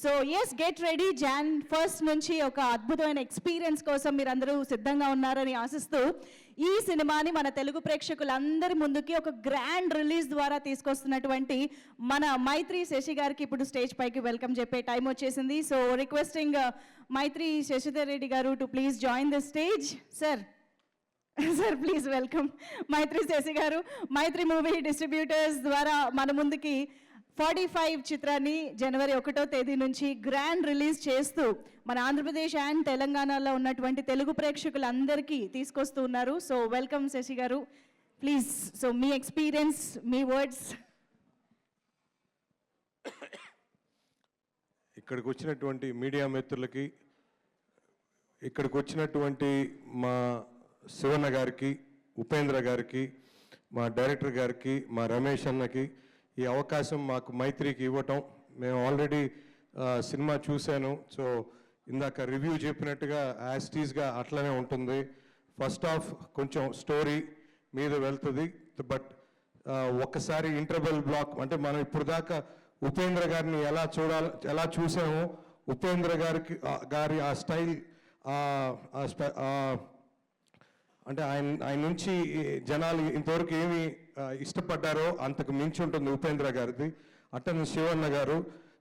So yes, get ready. Jan 1 నుంచి ఒక అద్భుతమైన ఎక్స్పీరియన్స్ కోసం మీరందరూ సిద్ధంగా ఉన్నారని ఆశిస్తూ ఈ సినిమాని మన తెలుగు ప్రేక్షకులందరి ముందుకి ఒక గ్రాండ్ రిలీజ్ ద్వారా తీసుకొస్తున్నటువంటి మన మైత్రి శశి గారికి ఇప్పుడు స్టేజ్ పైకి వెల్కమ్ చెప్పే టైం వచ్చేసింది. సో రిక్వెస్టింగ్ మైత్రి శశిధర్ రెడ్డి గారు to please join the stage. Sir please welcome Maitri Sashi గారు. మైత్రి మూవీ డిస్ట్రిబ్యూటర్స్ ద్వారా మన ముందుకి 45 చిత్రాన్ని జనవరి 1వ తేదీ నుంచి గ్రాండ్ రిలీజ్ చేస్తూ మన ఆంధ్రప్రదేశ్ అండ్ తెలంగాణలో ఉన్నటువంటి తెలుగు ప్రేక్షకులందరికీ తీసుకొస్తూ ఉన్నారు. సో వెల్కమ్ శశి గారు, please. So me experience, me words. ఇక్కడికి వచ్చినటువంటి మీడియా మిత్రులకి, ఇక్కడికి వచ్చినటువంటి మా శివన్న గారికి, ఉపేంద్ర గారికి, మా డైరెక్టర్ గారికి, మా రమేష్ అన్నకి ఈ అవకాశం మాకు మైత్రికి ఇవ్వటం. మేము ఆల్రెడీ సినిమా చూశాను. సో ఇందాక రివ్యూ చెప్పినట్టుగా యాస్టీస్గా అట్లనే ఉంటుంది. ఫస్ట్ హాఫ్ కొంచెం స్టోరీ మీద వెళ్తుంది, బట్ ఒక్కసారి ఇంటర్వెల్ బ్లాక్ అంటే మనం ఇప్పుడు దాకా ఉపేంద్ర గారిని ఎలా చూసామో ఉపేంద్ర గారి ఆ స్టైల్, అంటే ఆయన నుంచి జనాలు ఇంతవరకు ఏమి ఇష్టపడ్డారో అంతకు మించి ఉంటుంది ఉపేంద్ర గారిది. అట్టని శివన్న గారు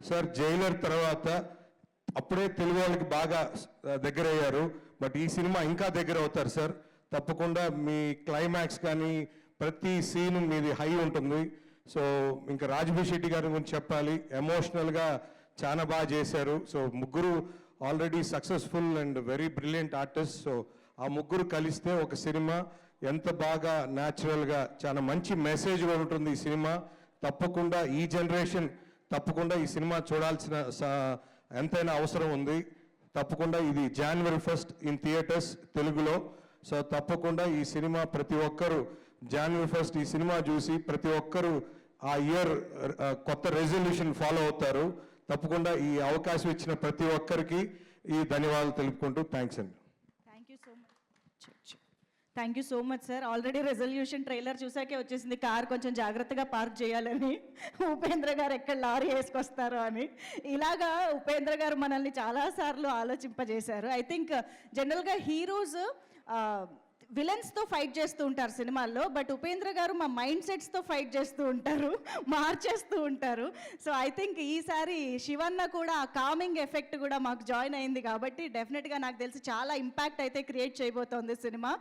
సార్ జైలర్ తర్వాత అప్పుడే తెలుగు వాళ్ళకి బాగా దగ్గరయ్యారు, బట్ ఈ సినిమా ఇంకా దగ్గర అవుతారు సార్. తప్పకుండా మీ క్లైమాక్స్ కానీ ప్రతి సీన్ మీది హై ఉంటుంది. సో ఇంకా రాజ్బీ శెట్టి గారి గురించి చెప్పాలి, ఎమోషనల్గా చాలా బాగా చేశారు. సో ముగ్గురు already successful and very brilliant artist. So ఆ ముగ్గురు కలిస్తే ఒక సినిమా ఎంత బాగా న్యాచురల్గా చాలా మంచి మెసేజ్ ఉంటుంది ఈ సినిమా. తప్పకుండా ఈ జనరేషన్ తప్పకుండా ఈ సినిమా చూడాల్సిన ఎంతైనా అవసరం ఉంది. తప్పకుండా ఇది January 1 ఇన్ థియేటర్స్ తెలుగులో. సో తప్పకుండా ఈ సినిమా ప్రతి ఒక్కరు January 1 ఈ సినిమా చూసి ప్రతి ఒక్కరు ఆ ఇయర్ కొత్త రెజల్యూషన్ ఫాలో అవుతారు. తప్పకుండా ఈ అవకాశం ఇచ్చిన ప్రతి ఒక్కరికి ఈ ధన్యవాదాలు తెలుపుకుంటూ థ్యాంక్స్ అండి. Thank you so much sir. Already resolution trailer చూసాకే వచ్చేసింది, కార్ కొంచెం జాగ్రత్తగా పార్క్ చేయాలని, ఉపేంద్ర గారు ఎక్కడ లారీ వేసుకొస్తారో అని. ఇలాగా ఉపేంద్ర గారు మనల్ని చాలాసార్లు ఆలోచింపజేశారు. ఐ థింక్ జనరల్గా హీరోస్ విలన్స్తో ఫైట్ చేస్తూ ఉంటారు సినిమాల్లో, బట్ ఉపేంద్ర గారు మా మైండ్ సెట్స్తో ఫైట్ చేస్తూ ఉంటారు, మార్చేస్తూ ఉంటారు. సో ఐ థింక్ ఈసారి శివన్న కూడా ఆ కామింగ్ ఎఫెక్ట్ కూడా మాకు జాయిన్ అయింది కాబట్టి డెఫినెట్గా నాకు తెలిసి చాలా ఇంపాక్ట్ అయితే క్రియేట్ చేయబోతోంది సినిమా.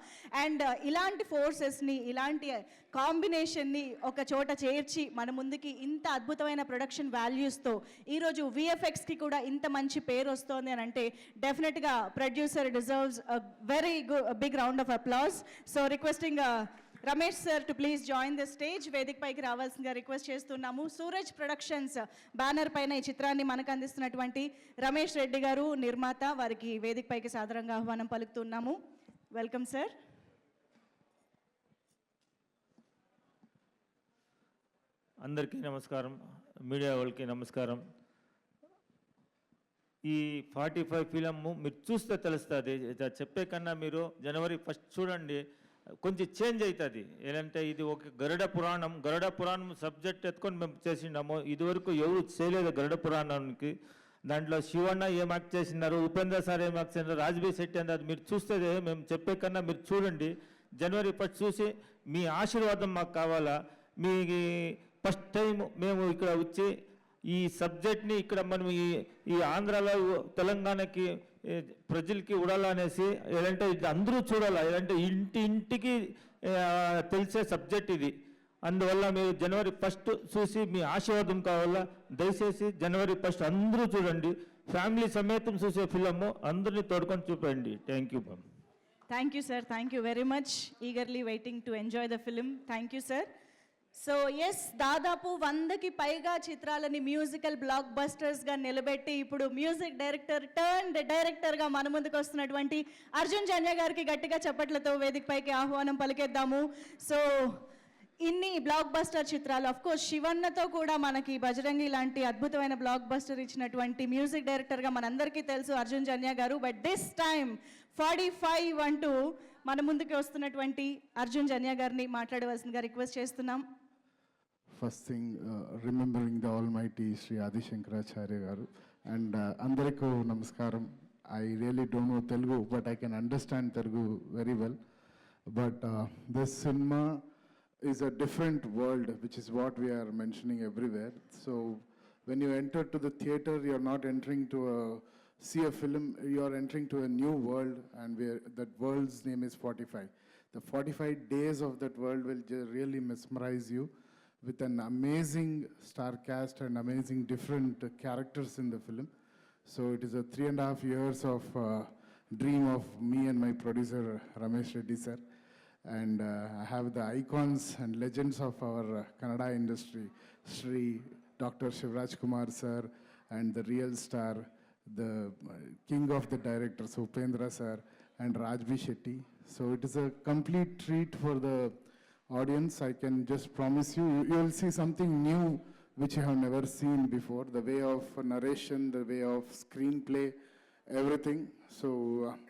అండ్ ఇలాంటి ఫోర్సెస్ని, ఇలాంటి కాంబినేషన్ని ఒక చోట చేర్చి మన ముందుకి ఇంత అద్భుతమైన ప్రొడక్షన్ వాల్యూస్తో ఈరోజు విఎఫ్ఎక్స్కి కూడా ఇంత మంచి పేరు వస్తోంది అని అంటే డెఫినెట్గా producer deserves very big round of applause. So requesting Ramesh sir to please join the stage. వేదిక పైకి రావాల్సిందిగా రిక్వెస్ట్ చేస్తున్నాము. సూరజ్ ప్రొడక్షన్స్ బ్యానర్ పైన ఈ చిత్రాన్ని మనకు అందిస్తున్నటువంటి రమేష్ రెడ్డి గారు నిర్మాత, వారికి వేదిక పైకి సాదరంగా ఆహ్వానం పలుకుతున్నాము. Welcome sir. అందరికీ నమస్కారం, మీడియా వాళ్ళకి నమస్కారం. ఈ 45 ఫిలిం మీరు చూస్తే తెలుస్తుంది, చెప్పే కన్నా మీరు January 1 చూడండి, కొంచెం చేంజ్ అవుతుంది. ఏంటంటే ఇది ఒక గరుడ పురాణం సబ్జెక్ట్ ఎత్తుకొని మేము చేసినాము. ఇదివరకు ఎవరు చేయలేదు గరుడ పురాణానికి. దాంట్లో శివన్న ఏం యాక్ట్ చేసినారు, ఉపేంద్ర సార్ ఏం యాక్ట్ చేసినారు, రాజ్బీ శెట్టి అన్నది మీరు చూస్తే మేము చెప్పే కన్నా మీరు చూడండి. January 1 చూసి మీ ఆశీర్వాదం మాకు కావాలా. మీ ఫస్ట్ టైం మేము ఇక్కడ వచ్చి ఈ సబ్జెక్ట్ని ఇక్కడ మనం ఈ ఆంధ్రాలో తెలంగాణకి ప్రజలకి ఉడాలనేసి, ఏదంటే ఇది అందరూ చూడాలా, ఏదంటే ఇంటికి తెలిసే సబ్జెక్ట్ ఇది. అందువల్ల మీరు January 1 చూసి మీ ఆశీర్వాదం కావాలా. దయచేసి January 1 అందరూ చూడండి, ఫ్యామిలీ సమేతం చూసే ఫిలము అందరినీ తోడుకొని చూపండి. Thank you ma'am. Thank you sir, thank you very much. Eagerly waiting to enjoy the film. Thank you sir. So yes, దాదాపు 100కి పైగా చిత్రాలని మ్యూజికల్ బ్లాక్ బస్టర్స్గా నిలబెట్టి ఇప్పుడు మ్యూజిక్ డైరెక్టర్ డైరెక్టర్గా మన ముందుకు వస్తున్నటువంటి అర్జున్ జన్య గారికి గట్టిగా చప్పట్లతో వేదిక పైకి ఆహ్వానం పలికేద్దాము. సో ఇన్ని బ్లాక్ బస్టర్ చిత్రాలు, అఫ్ కోర్స్ శివన్నతో కూడా మనకి బజరంగి లాంటి అద్భుతమైన బ్లాక్ బస్టర్ ఇచ్చినటువంటి మ్యూజిక్ డైరెక్టర్గా మనందరికీ తెలుసు అర్జున్ జన్య గారు. బట్ దిస్ టైమ్ 45 అంటూ మన ముందుకు వస్తున్నటువంటి అర్జున్ జన్య గారిని మాట్లాడవలసిందిగా రిక్వెస్ట్ చేస్తున్నాం. First thing, remembering the Almighty Sri Adi Shankaracharya Garu And అందరికీ నమస్కారం. I really don't know Telugu, but I can understand Telugu very well. But this cinema is a different world, which is what we are mentioning everywhere. So when you enter to the theater, you're not entering to see a film, you're entering to a new world, and that world's name is 45. The 45 days of that world will really mesmerize you with an amazing star cast and amazing different characters in the film. So it is a 3.5 years of dream of me and my producer Ramesh Reddy sir. And I have the icons and legends of our Kannada industry, Shri Dr. Shivraj Kumar sir, and the real star, the king of the directors, Upendra sir, and Rajbi Shetty. So it is a complete treat for the audience. I can just promise you, you will see something new which you have never seen before. The way of narration, the way of screenplay, everything. So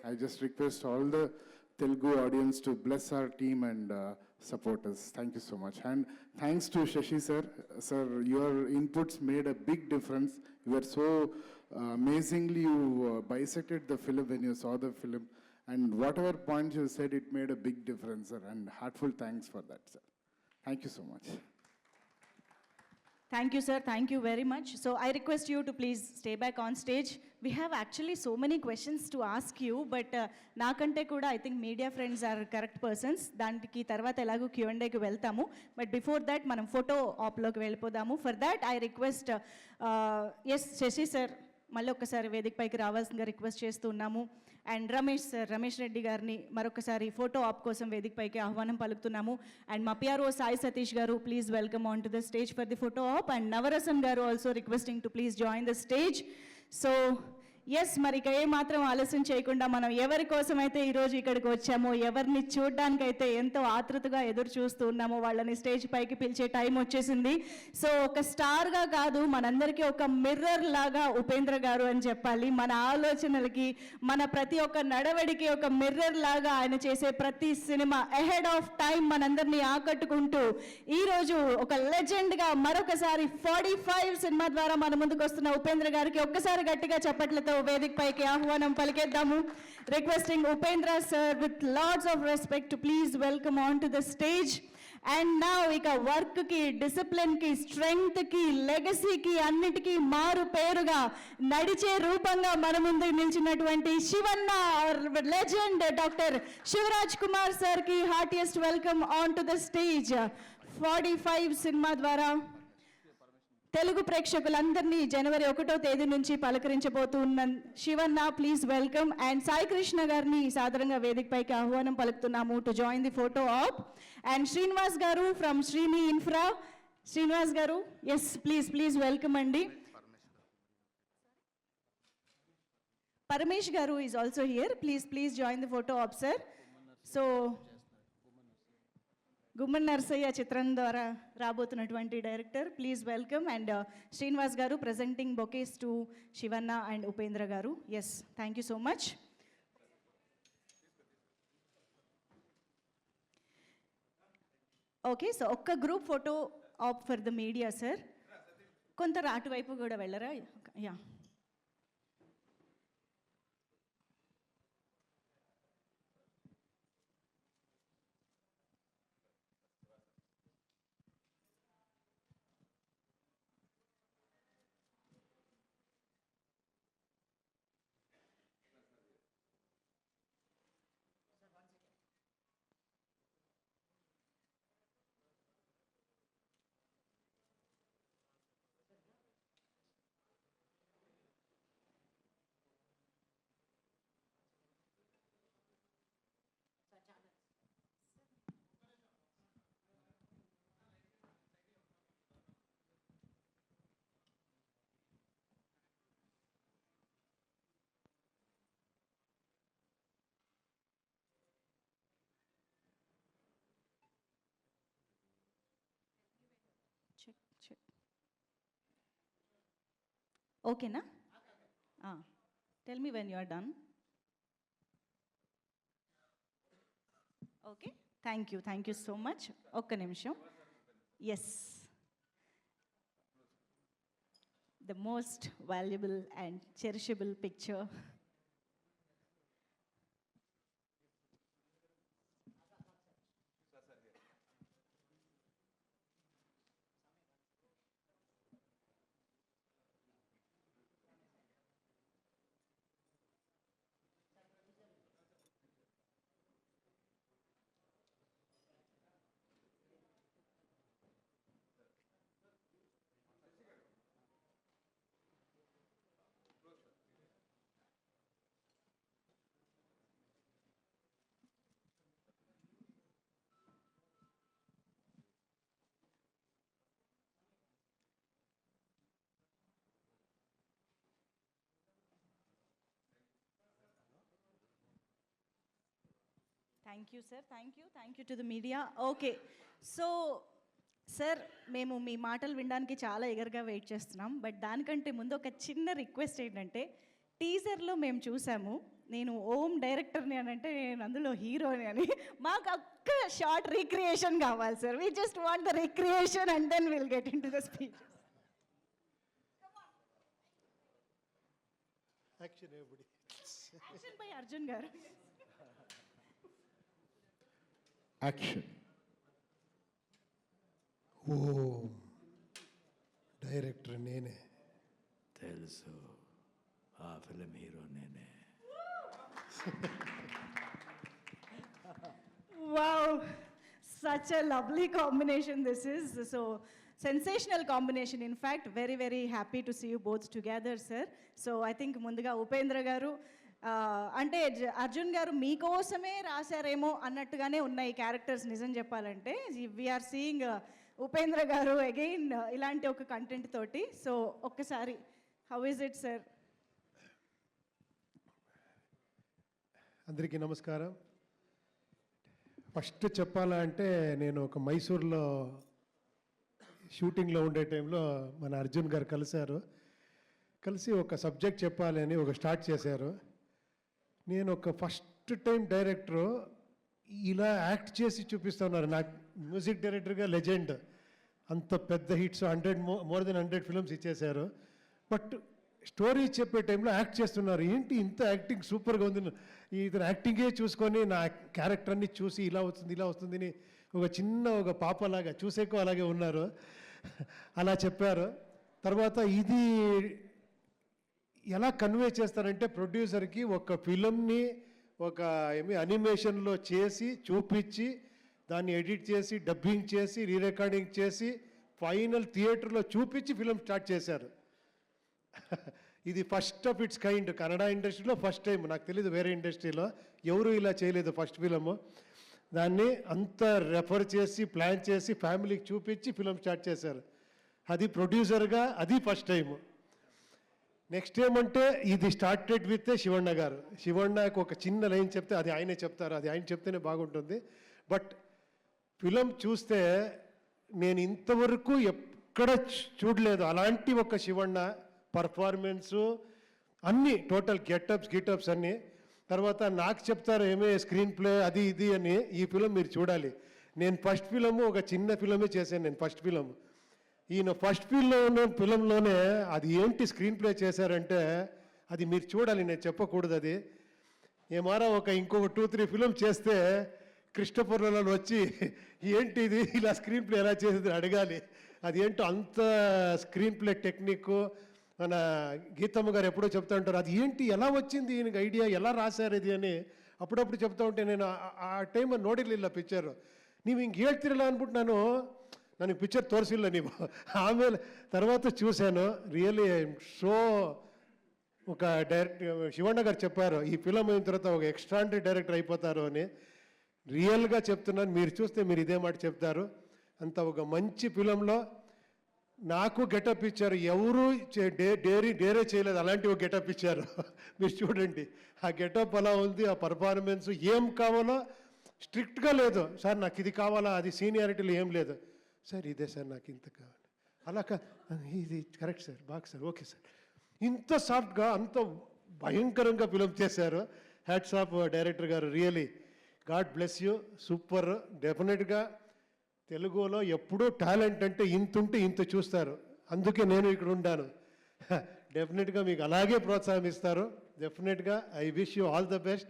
I just request all the Telugu audience to bless our team and support us. Thank you so much. And thanks to Shashi sir. Sir, your inputs made a big difference. You were so amazingly, you bisected the film when you saw the film. And whatever points you said, it made a big difference, sir. And heartful thanks for that, sir. Thank you so much. Thank you, sir. Thank you very much. So I request you to please stay back on stage. We have actually so many questions to ask you, but నాకంటే కూడా I think media friends are correct persons. దానికి తర్వాత ఎలాగో Q&Aకి వెళ్తాము. But before that మనం photo ఆప్లోకి వెళ్ళిపోదాము. For that I request yes Shashi sir మళ్ళీ ఒక్కసారి వేదిక పైకి రావాల్సిందిగా రిక్వెస్ట్ చేస్తున్నాము. అండ్ రమేష్ రెడ్డి గారిని మరొకసారి ఫోటో ఆప్ కోసం వేదిక పైకి ఆహ్వానం పలుకుతున్నాము. అండ్ మా పిఆర్ఓ సాయి సతీష్ గారు please welcome on to the stage for the photo op. And Navarasan గారు also requesting to please join the stage. So yes, మరి ఇక ఏమాత్రం ఆలస్యం చేయకుండా మనం ఎవరి కోసమైతే ఈరోజు ఇక్కడికి వచ్చామో, ఎవరిని చూడడానికైతే ఎంతో ఆతృతగా ఎదురు చూస్తూ ఉన్నామో వాళ్ళని స్టేజ్ పైకి పిలిచే టైం వచ్చేసింది. సో ఒక స్టార్గా కాదు, మనందరికీ ఒక మిర్రర్ లాగా ఉపేంద్ర గారు అని చెప్పాలి. మన ఆలోచనలకి, మన ప్రతి ఒక్క నడవడికి ఒక మిర్రర్ లాగా ఆయన చేసే ప్రతి సినిమా అహెడ్ ఆఫ్ టైం మనందరినీ ఆకట్టుకుంటూ ఈరోజు ఒక లెజెండ్గా మరొకసారి 45 సినిమా ద్వారా మన ముందుకు వస్తున్న ఉపేంద్ర గారికి ఒక్కసారి గట్టిగా చప్పట్లతో వేదిక పైకి ఆహ్వానం పలికేద్దాము. Requesting Upendra sir with lots of respect to please welcome on to the stage. And నా ఇక వర్క్కి, డిసిప్లిన్కి, స్ట్రెంగ్త్కి, లెగసీకి అన్నిటికీ మారు పేరుగా నడిచే రూపంగా మన ముందు నిలిచినటువంటి శివన్న లెజెండ్ డాక్టర్ శివరాజ్ కుమార్ సార్కి heartiest welcome on to the stage. 45 cinema ద్వారా తెలుగు ప్రేక్షకులందరినీ జనవరి 1వ తేదీ నుంచి పలకరించబోతున్న Shivanna please welcome. And Sai Krishna గారిని సాదరంగా వేదిక పైకి ఆహ్వానం పలుకుతున్నాము to join the photo op. And Srinivas గారు ఫ్రమ్ శ్రీని ఇన్ఫ్రా. శ్రీనివాస్ గారు ఎస్ ప్లీజ్ వెల్కమ్ అండి. పరమేష్ గారు is also here. Please join the photo op sir. So Gumman Narsayya చిత్రం ద్వారా రాబోతున్నటువంటి director please welcome. And Srinivas గారు presenting bouquets to Shivanna and Upendra గారు. Yes, thank you so much. Okay, so ఒక్క group photo op for the media sir. కొంత అటువైపు కూడా వెళ్ళరా? Yeah. Check. Okay, na? Tell me when you are done. Okay, thank you so much. ఒక్క నిమిషం. Yes. the most valuable and cherishable picture. Thank you sir, thank you to the media. Okay, so sir మేము మీ మాటలు వినడానికి చాలా ఎగర్గా wait చేస్తున్నాం. But దానికంటే ముందు ఒక చిన్న రిక్వెస్ట్ ఏంటంటే, టీజర్లో మేము చూసాము నేను ఓం డైరెక్టర్ని అని అంటే నేను అందులో హీరోని అని. మాకు ఒక్క షార్ట్ రీక్రియేషన్ కావాలి sir. We just want the recreation and then will get into the speech. Action by Arjun garu. Action. ఓ డైరెక్టర్ నేనే. తెలుసు, ఆ ఫిలిం హీరో నేనే. Wow, such a lovely combination this is. So sensational combination. In fact, very, very happy to see you both together, sir. So I think ముందుగా ఉపేంద్ర గారు అంటే అర్జున్ గారు మీకోసమే రాశారేమో అన్నట్టుగానే ఉన్నాయి క్యారెక్టర్స్. నిజం చెప్పాలంటే వీఆర్ సీయింగ్ ఉపేంద్ర గారు అగైన్ ఇలాంటి ఒక కంటెంట్ తోటి. సో ఒక్కసారి హౌ ఇస్ ఇట్ సార్? అందరికీ నమస్కారం. ఫస్ట్ చెప్పాలంటే నేను ఒక మైసూర్లో షూటింగ్లో ఉండే టైంలో మన అర్జున్ గారు కలిసి ఒక సబ్జెక్ట్ చెప్పాలి అని ఒక స్టార్ట్ చేశారు. నేను ఒక ఫస్ట్ టైం డైరెక్టరు ఇలా యాక్ట్ చేసి చూపిస్తున్నారు. నాకు మ్యూజిక్ డైరెక్టర్గా లెజెండ్, అంత పెద్ద హిట్స్ 100 more than 100 ఫిల్మ్స్ ఇచ్చేశారు. బట్ స్టోరీ చెప్పే టైంలో యాక్ట్ చేస్తున్నారు. ఏంటి ఇంత యాక్టింగ్ సూపర్గా ఉంది. ఇతను యాక్టింగే చూసుకొని నా క్యారెక్టర్ని చూసి ఇలా వస్తుంది అని ఒక పాపలాగా చూసేకో అలాగే ఉన్నారు. అలా చెప్పారు. తర్వాత ఇది ఎలా కన్వే చేస్తారంటే ప్రొడ్యూసర్కి ఒక ఫిలింని ఒక అనిమేషన్లో చేసి చూపించి దాన్ని ఎడిట్ చేసి డబ్బింగ్ చేసి రీరికార్డింగ్ చేసి ఫైనల్ థియేటర్లో చూపించి ఫిలిం స్టార్ట్ చేశారు. ఇది first of it's kind. Kannada ఇండస్ట్రీలో ఫస్ట్ టైం. నాకు తెలీదు వేరే ఇండస్ట్రీలో ఎవరు ఇలా చేయలేదు. ఫస్ట్ ఫిలము దాన్ని అంత రెఫర్ చేసి ప్లాన్ చేసి ఫ్యామిలీకి చూపించి ఫిలిం స్టార్ట్ చేశారు. అది ప్రొడ్యూసర్గా అది ఫస్ట్ టైము. నెక్స్ట్ ఏమంటే ఇది స్టార్టెడ్ విత్ శివಣ್ణ గారు. శివಣ್ಣకు ఒక చిన్న లైన్ చెప్తే అది ఆయనే చెప్తారు. అది ఆయన చెప్తేనే బాగుంటుంది. బట్ ఫిలిం చూస్తే నేను ఇంతవరకు ఎక్కడ చూడలేదు అలాంటి ఒక శివಣ್ణ పర్ఫార్మెన్సు అన్నీ టోటల్ గెటప్స్ అన్నీ. తర్వాత నాకు చెప్తారు ఏమే స్క్రీన్ ప్లే అది ఇది అని. ఈ ఫిలిం మీరు చూడాలి. నేను ఫస్ట్ ఫిలము ఒక చిన్న ఫిలమే చేశాను. నేను ఫస్ట్ ఫిలము ఈయన ఫస్ట్ ఫిలంలోనే అది ఏంటి స్క్రీన్ ప్లే చేశారంటే అది మీరు చూడాలి. నేను చెప్పకూడదు. అది ఏమారా ఇంకొక 2-3 ఫిలిం చేస్తే క్రిస్టోఫర్లలో వచ్చి ఏంటి ఇది ఇలా స్క్రీన్ ప్లే ఎలా చేసేది అడగాలి. అది ఏంటో అంత స్క్రీన్ ప్లే టెక్నిక్. మన గీతమ్మ గారు ఎప్పుడో చెప్తా ఉంటారు అది ఏంటి ఎలా వచ్చింది ఈయనకి ఐడియా ఎలా రాశారు ఇది అని అప్పుడప్పుడు చెప్తా ఉంటే నేను ಆ ಟೈಮ್ ನೋಡಿರಲಿಲ್ಲ ಪಿಕ್ಚರು. ನೀವು ಹಿಂಗೆ ಹೇಳ್ತಿರಲ್ಲ ಅಂದ್ಬಿಟ್ಟು ನನಗೆ ಪಿಕ್ಚರ್ ತೋರಿಸಿಲ್ಲ ನೀವು. ಆಮೇಲೆ తర్వాత చూశాను. రియల్లీ సో ఒక శివಣ್ణ గారు చెప్పారు ఈ ఫిలం అయిన తర్వాత ఒక ఎక్స్ట్రాండరీ డైరెక్టర్ అయిపోతారు అని. రియల్గా చెప్తున్నాను. మీరు చూస్తే మీరు ఇదే మాట చెప్తారు. అంత ఒక మంచి ఫిలంలో నాకు గెటప్ ఇచ్చారు. ఎవరు డేరే చేయలేదు అలాంటి ఒక గెటప్ ఇచ్చారు. మీరు చూడండి ఆ గెటప్ అలా ఉంది. ఆ పర్ఫార్మెన్స్ ఏం కావాలో స్ట్రిక్ట్గా లేదు. సార్ నాకు ఇది కావాలా అది సీనియారిటీలో ఏం లేదు. సార్ ఇదే సార్ నాకు ఇంత కావాలి అలా ఇది కరెక్ట్ సార్ బాగా సార్ ఓకే సార్. ఇంత సాఫ్ట్గా అంత భయంకరంగా ఫిలిం చేశారు. హ్యాట్స్ ఆఫ్ డైరెక్టర్ గారు. Really God bless you. Super. డెఫినెట్గా తెలుగులో ఎప్పుడూ టాలెంట్ అంటే ఇంత ఉంటే ఇంత చూస్తారు. అందుకే నేను ఇక్కడ ఉన్నాను. డెఫినెట్గా మీకు అలాగే ప్రోత్సాహం ఇస్తారు. డెఫినెట్గా I wish you all the best.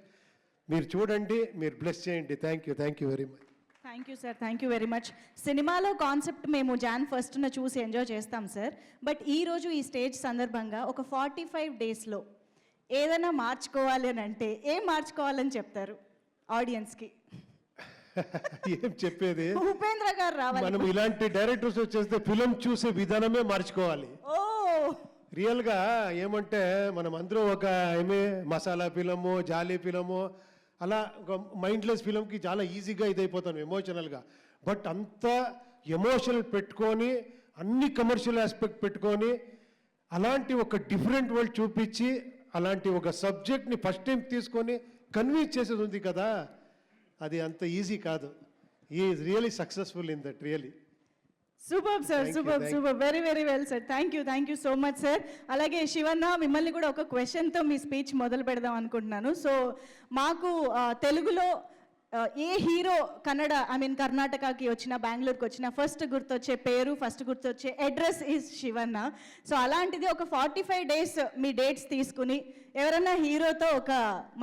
మీరు చూడండి, మీరు బ్లెస్ చేయండి. Thank you very much. Thank you sir, thank you very much. సినిమాలో కాన్సెప్ట్ మేము Jan 1న చూసి ఎంజాయ్ చేస్తాం సార్. బట్ ఈరోజు ఈ స్టేజ్ సందర్భంగా ఒక 45 డేస్లో ఏదైనా మార్చుకోవాలి అని అంటే ఏం మార్చుకోవాలని చెప్తారు ఆడియన్స్కి? ఏం చెప్పేది, ఉపేంద్ర గారు రావాలి. మనం ఇలాంటి డైరెక్టర్స్ వచ్చేస్తే ఫిలిం చూసే విధానమే మార్చుకోవాలి. ఓ రియల్గా ఏమంటే మనం అందరూ ఒక మసాలా ఫిలము, జాలీ ఫిలము, అలా ఒక మైండ్లెస్ ఫిలంకి చాలా ఈజీగా ఇదైపోతాం ఎమోషనల్గా. బట్ అంత ఎమోషనల్ పెట్టుకొని అన్ని కమర్షియల్ ఆస్పెక్ట్ పెట్టుకొని అలాంటి ఒక డిఫరెంట్ వరల్డ్ చూపించి అలాంటి ఒక సబ్జెక్ట్ని ఫస్ట్ టైం తీసుకొని కన్విన్స్ చేసేది ఉంది కదా, అది అంత ఈజీ కాదు. Is really successful in that really. Super sir, super super, very very well sir. Thank you so much sir. అలాగే శివన్న, మిమ్మల్ని కూడా ఒక క్వశ్చన్తో మీ స్పీచ్ మొదలు పెడదాం అనుకుంటున్నాను. సో మాకు తెలుగులో ఏ హీరో కర్ణాటకకి వచ్చిన, బెంగళూరుకి వచ్చిన ఫస్ట్ గుర్తొచ్చే పేరు, ఫస్ట్ గుర్తొచ్చే అడ్రస్ ఈజ్ శివన్న. సో అలాంటిది ఒక 45 డేస్ మీ డేట్స్ తీసుకుని ఎవరన్నా హీరోతో ఒక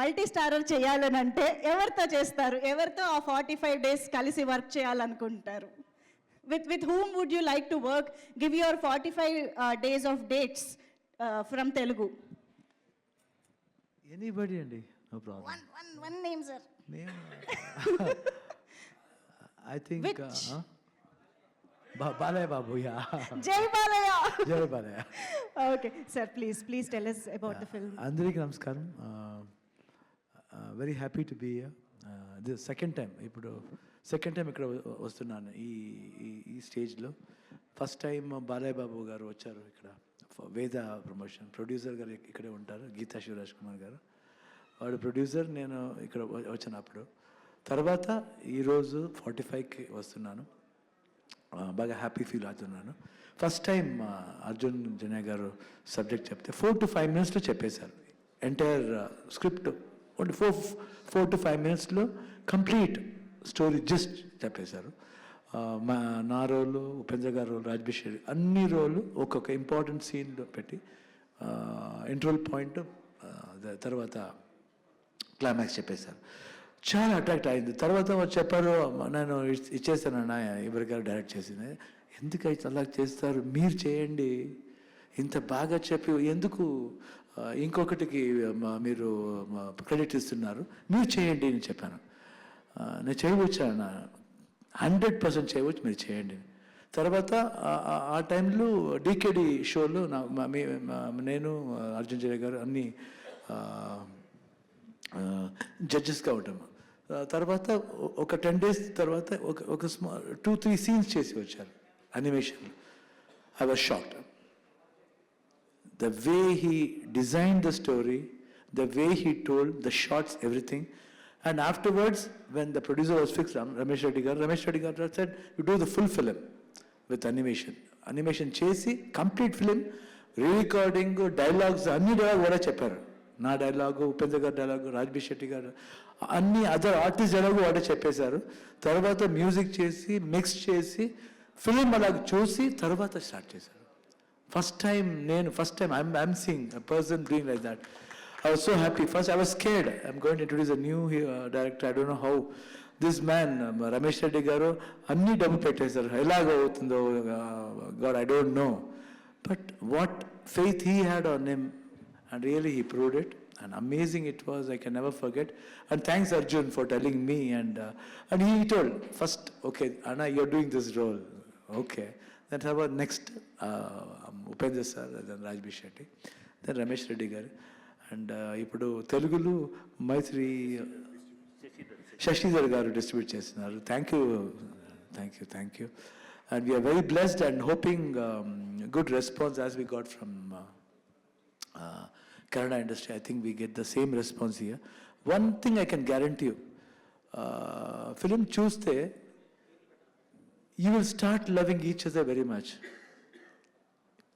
మల్టీ స్టారర్ చేయాలని అంటే ఎవరితో చేస్తారు? ఎవరితో ఆ 45 డేస్ కలిసి వర్క్ చేయాలనుకుంటారు? With whom would you like to work? Give your 45 days of dates from Telugu. Anybody andi, no problem. One name, sir. Name? I think. Which? Balaya Babu, yeah. Jai Balaya. Jai Balaya. Okay, sir, please tell us about the film. Andariki namaskaram. Very happy to be here. This second time ఇక్కడ వస్తున్నాను ఈ స్టేజ్లో. First time Balayya Babu గారు వచ్చారు ఇక్కడ, వేద promotion producer గారు ఇక్కడే ఉంటారు, గీతా శివరాజ్ కుమార్ గారు, వాడు ప్రొడ్యూసర్. నేను ఇక్కడ వచ్చాను అప్పుడు. తర్వాత ఈరోజు 45కి వస్తున్నాను. బాగా హ్యాపీ ఫీల్ అవుతున్నాను. ఫస్ట్ టైం అర్జున్ జన్య గారు సబ్జెక్ట్ చెప్తే 4 to 5 minutesలో చెప్పేశారు. ఎంటైర్ స్క్రిప్ట్ ఓన్లీ 4 to 5 minutesలో కంప్లీట్ స్టోరీ జస్ట్ చెప్పేశారు. నా రోలు, ఉపేంద్ర గారు రోలు, రాజ్బిషేరి అన్ని రోలు ఒక్కొక్క ఇంపార్టెంట్ సీన్లో పెట్టి ఇంటర్వల్ పాయింట్ తర్వాత క్లైమాక్స్ చెప్పేశారు. చాలా అట్రాక్ట్ అయింది. తర్వాత చెప్పారు, నేను ఇచ్చేస్తాను అన్న, ఎవరి గారు డైరెక్ట్ చేసింది, ఎందుకు అయితే అలా చేస్తారు, మీరు చేయండి, ఇంత బాగా చెప్పి ఎందుకు ఇంకొకటికి మీరు క్రెడిట్ ఇస్తున్నారు, మీరు చేయండి అని చెప్పాను. నేను చేయవచ్చు అన్న, 100% చేయవచ్చు, మీరు చేయండి. తర్వాత ఆ టైంలో డీకేడి షోలో నేను అర్జున్ జయ గారు అన్ని జడ్జెస్గా ఉంటాము. తర్వాత ఒక 10 days తర్వాత ఒక 2-3 scenes చేసి వచ్చారు అనిమేషన్లో. I was shocked. The way he designed the story, the way he told, the shots, everything. And afterwards, when the producer was fixed, Ramesh Reddy Garu said, you do the full film with animation. Animation chesi, complete film, re-recording, dialogues, anni dialogue vada chepparu. Na dialogue, Upendra garu dialogue, Rajbir Shetty garu, anni other artist dialogue vada cheppesaru. Tarvata music chesi, mix chesi, film alag chusi, tarvata start chesaru. First time I'm seeing a person doing like that. I was so happy. First, I was scared. I'm going to introduce a new director. I don't know how. This man, Ramesh Reddy Garu, anni double pettesaru. Elaga avutundo, God, I don't know. But what faith he had on him, and really he proved it. And amazing it was. I can never forget. And thanks Arjun for telling me. And he told first, okay, Anna, you're doing this role. Okay. Then how about next? Upendra sir, then Rajbir Shetty, then Ramesh Reddy Garu. And ఇప్పుడు తెలుగులో Mythri Shashidhar garu distribute చేస్తున్నారు. Thank you. And we are very blessed and hoping good response as we got from Kannada industry. I think we get the same response here. One thing I can guarantee you, film చూస్తే you will start loving each other very much.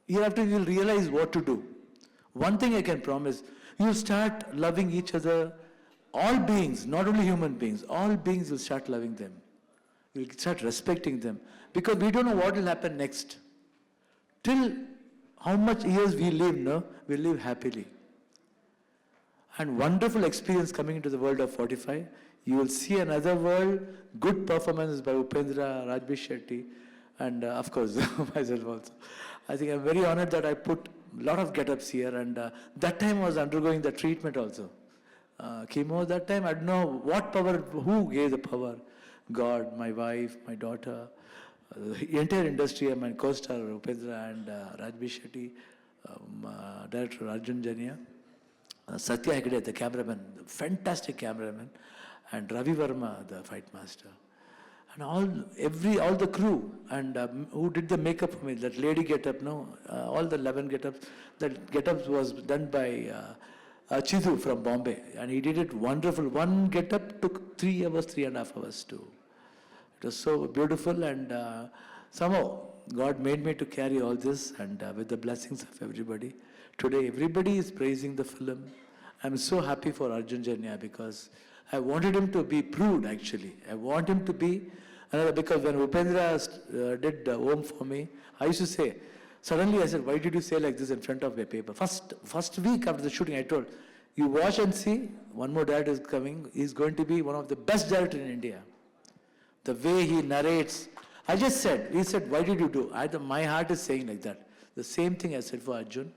Hereafter you will realize what to do. One thing I can promise, you will start loving each other, all beings, not only human beings, all beings will start loving them. You will start respecting them, because we don't know what will happen next. Till how much years we live, no? We live happily. And wonderful experience coming into the world of 45. You will see another world, good performance by Upendra, Rajbi Shetty, and of course, myself also. I think I'm very honored that I put a lot of get-ups here, and that time I was undergoing the treatment also. Chemo, that time I don't know what power, who gave the power. God, my wife, my daughter, the entire industry, my co-star Upendra and Rajbi Shetty, director Arjun Janya. Satya Hegde, the cameraman, the fantastic cameraman, and Ravi Verma, the fight master, and all the crew, and who did the makeup for me, that lady get-up, no, all the 11 get-ups, that get-up was done by Chidu from Bombay, and he did it wonderful. One get-up took 3 hours, 3.5 hours too. It was so beautiful, and somehow God made me to carry all this, and with the blessings of everybody. Today, everybody is praising the film. I'm so happy for Arjun Janya because I wanted him to be proved, actually. I want him to be another, because when Upendra did Om for me, I used to say, suddenly I said, why did you say like this in front of a paper? First week after the shooting, I told, you watch and see, one more director is coming. He's going to be one of the best directors in India. The way he narrates. I just said, he said, why did you do? My heart is saying like that. The same thing I said for Arjun.